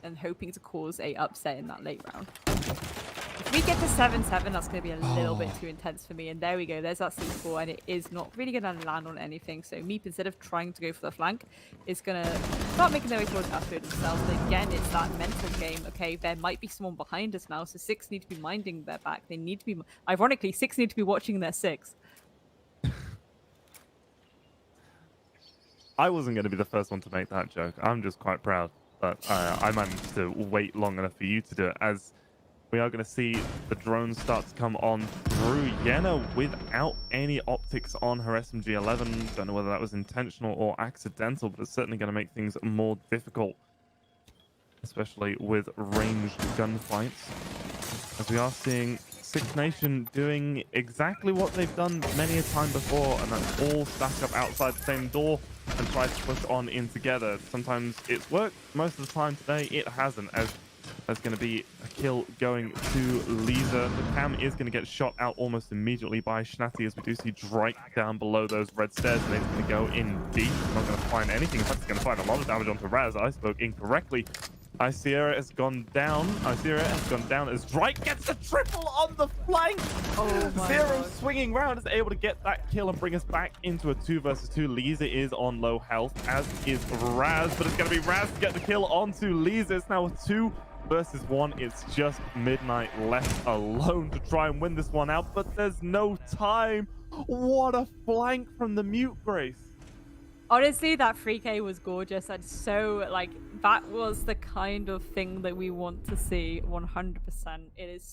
and hoping to cause a upset in that late round. If we get to 7-7, that's going to be a little bit too intense for me. And there we go. There's that C4, and it is not really going to land on anything. So Meep, instead of trying to go for the flank, is going to start making their way towards Astro themselves. And again, it's that mental game. Okay, there might be someone behind us now, so Six need to be minding their back. They need to be... Ironically, Six need to be watching their 6. I wasn't going to be the first one to make that joke. I'm just quite proud. But I managed to wait long enough for you to do it, as we are going to see the drones start to come on through. Yenna without any optics on her SMG-11. Don't know whether that was intentional or accidental, but it's certainly going to make things more difficult, especially with ranged gunfights. As we are seeing Six Nation doing exactly what they've done many a time before, and that's all stack up outside the same door and try to push on in together. Sometimes it's worked, most of the time today it hasn't, as There's going to be a kill going to Lisa. The cam is going to get shot out almost immediately by Shnati, as we do see Drake down below those red stairs, and he's going to go in deep. Not going to find anything. In fact, he's going to find a lot of damage onto Raz. I spoke incorrectly. Sierra has gone down. Sierra has gone down as Drake gets a triple on the flank. Oh my Zero God. swinging round is able to get that kill and bring us back into a 2 versus 2. Lisa is on low health, as is Raz, but it's going to be Raz to get the kill onto Lisa. It's now a 2 versus 1. It's just Midnight left alone to try and win this one out, but there's no time. What a flank from the Mute Grace. Honestly, that 3K was gorgeous, and so, like, that was the kind of thing that we want to see 100%. It is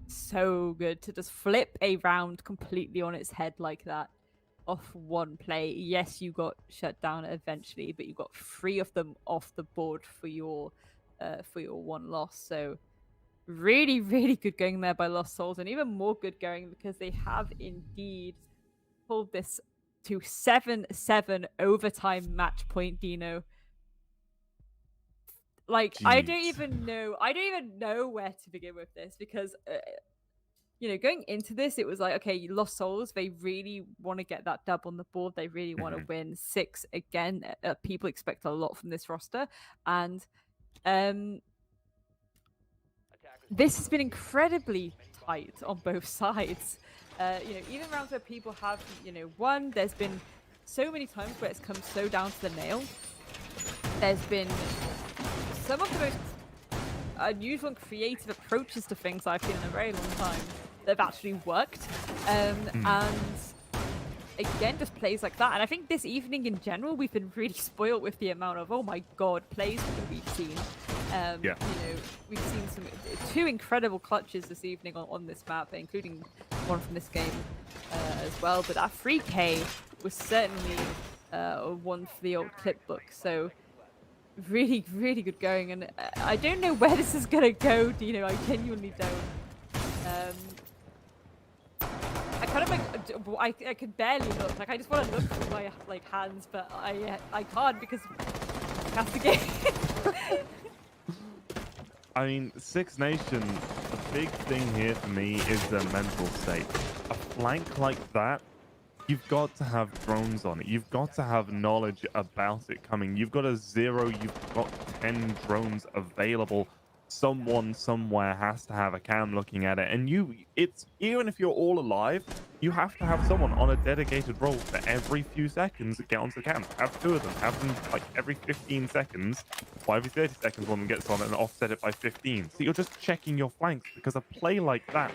so good to just flip a round completely on its head like that off one play. Yes, you got shut down eventually, but you got 3 of them off the board for your one loss. So really good going there by Lost Souls, and even more good going because they have indeed pulled this to 7-7 overtime match point, Dino. Like, Jeez. I don't even know where to begin with this, because you know, going into this, it was like, okay, Lost Souls, they really want to get that dub on the board. They really want to win 6 again. People expect a lot from this roster, and this has been incredibly tight on both sides. You know, even rounds where people have, you know, won, there's been so many times where it's come so down to the nail. There's been some of the most unusual and creative approaches to things I've seen in a very long time that have actually worked. And again, just plays like that. And I think this evening in general, we've been really spoiled with the amount of, oh my God, plays that we've seen. You know, we've seen 2 incredible clutches this evening on this map, including one from this game as well. But that 3K was certainly one for the old clip book. So really good going. And I don't know where this is going to go, Dino. I genuinely don't. I kind of like, I can barely look. Like, I just want to look with my like hands, but I can't because that's the game. I mean, 6Nation, the big thing here for me is the mental state. A flank like that, you've got to have drones on it. You've got to have knowledge about it coming. You've got a 0, you've got 10 drones available. Someone somewhere has to have a cam looking at it. And it's even if you're all alive, you have to have someone on a dedicated role for every few seconds get onto the cam. Have 2 of them. Have them like every 15 seconds, or every 30 seconds one of them gets on, and offset it by 15. So you're just checking your flanks, because a play like that,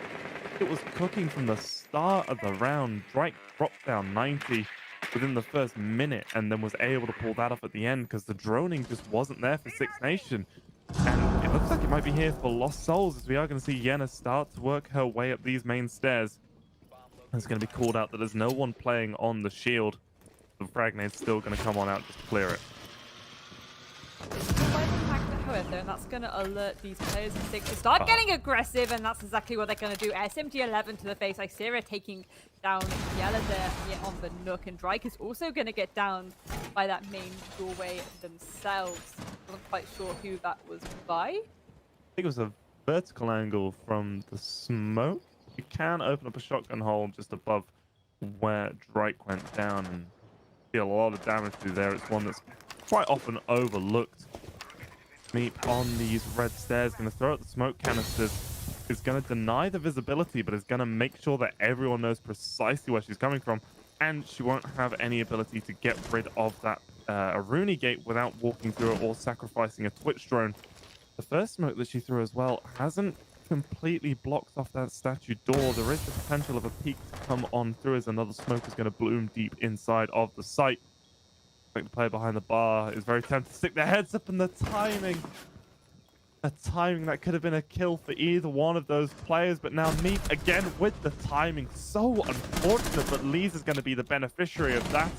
it was cooking from the start of the round. Drake dropped down 90 within the first minute and then was able to pull that off at the end because the droning just wasn't there for 6Nation. And it looks like it might be here for Lost Souls, as we are going to see Yenna start to work her way up these main stairs. It's going to be called out that there's no one playing on the shield. The frag nade's still going to come on out just to clear it. However, and that's going to alert these players in 6 to start getting aggressive, and that's exactly what they're going to do. SMG11 to the face. Isera taking down Yella there on the Nook, and Drake is also going to get down by that main doorway themselves. Wasn't quite sure who that was by. I think it was a vertical angle from the smoke. You can open up a shotgun hole just above where Drake went down and deal a lot of damage through there. It's one that's quite often overlooked. Meet on these red stairs, going to throw out the smoke canisters. Is going to deny the visibility, but is going to make sure that everyone knows precisely where she's coming from, and she won't have any ability to get rid of that Aruni gate without walking through it or sacrificing a Twitch drone. The first smoke that she threw as well hasn't completely blocked off that statue door. There is the potential of a peek to come on through as another smoke is going to bloom deep inside of the site. The player behind the bar is very tempted to stick their heads up, and the timing that could have been a kill for either one of those players, but now Meat again with the timing. So unfortunate, but Lee's is going to be the beneficiary of that.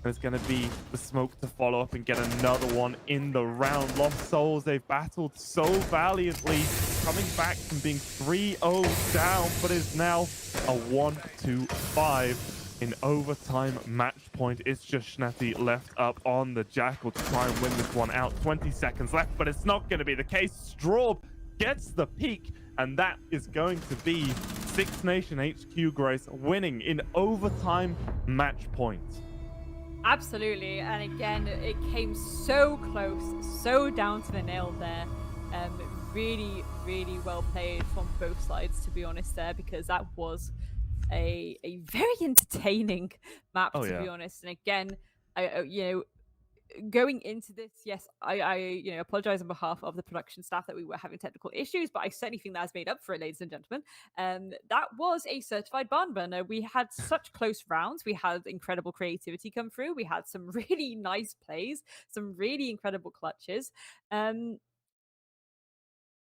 And it's going to be the smoke to follow up and get another one in the round. Lost Souls, they've battled so valiantly, coming back from being 3-0 down, but is now a 1-2-5. in overtime match point. It's just Schnatty left up on the Jackal to try and win this one out. 20 seconds left, but it's not going to be the case. Straub gets the peak, and that is going to be 6IXNATIONHQ, Grace, winning in overtime match point. Absolutely, and again, it came so close, so down to the nail there. Really, really well played from both sides, to be honest, there, because that was a very entertaining map, Oh to be yeah. honest. And again, going into this, yes, I apologize on behalf of the production staff that we were having technical issues, but I certainly think that's made up for it, ladies and gentlemen. That was a certified barn burner. We had such close rounds. We had incredible creativity come through. We had some really nice plays, some really incredible clutches. Um,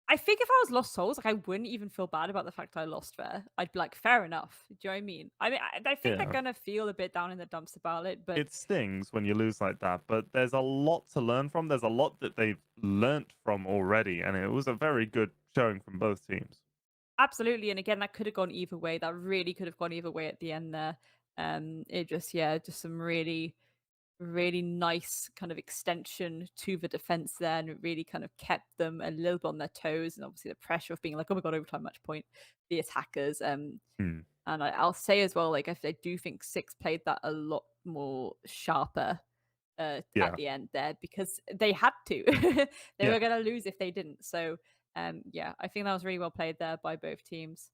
I think if I was Lost Souls, like I wouldn't even feel bad about the fact I lost there. I'd be like, fair enough. Do you know what I mean? I think they're Yeah. gonna feel a bit down in the dumps about it, but It stings when you lose like that, but there's a lot to learn from. There's a lot that they've learnt from already, and it was a very good showing from both teams. absolutely. And again, that could have gone either way. That really could have gone either way at the end there. It just, yeah, just some really, really nice kind of extension to the defense there, and it really kind of kept them a little bit on their toes. And obviously the pressure of being like, oh my god, overtime match point, the attackers. Hmm. And I'll say as well, like I do think Six played that a lot more sharper at Yeah. the end there because they had to. They Yeah. were going to lose if they didn't. So yeah, I think that was really well played there by both teams.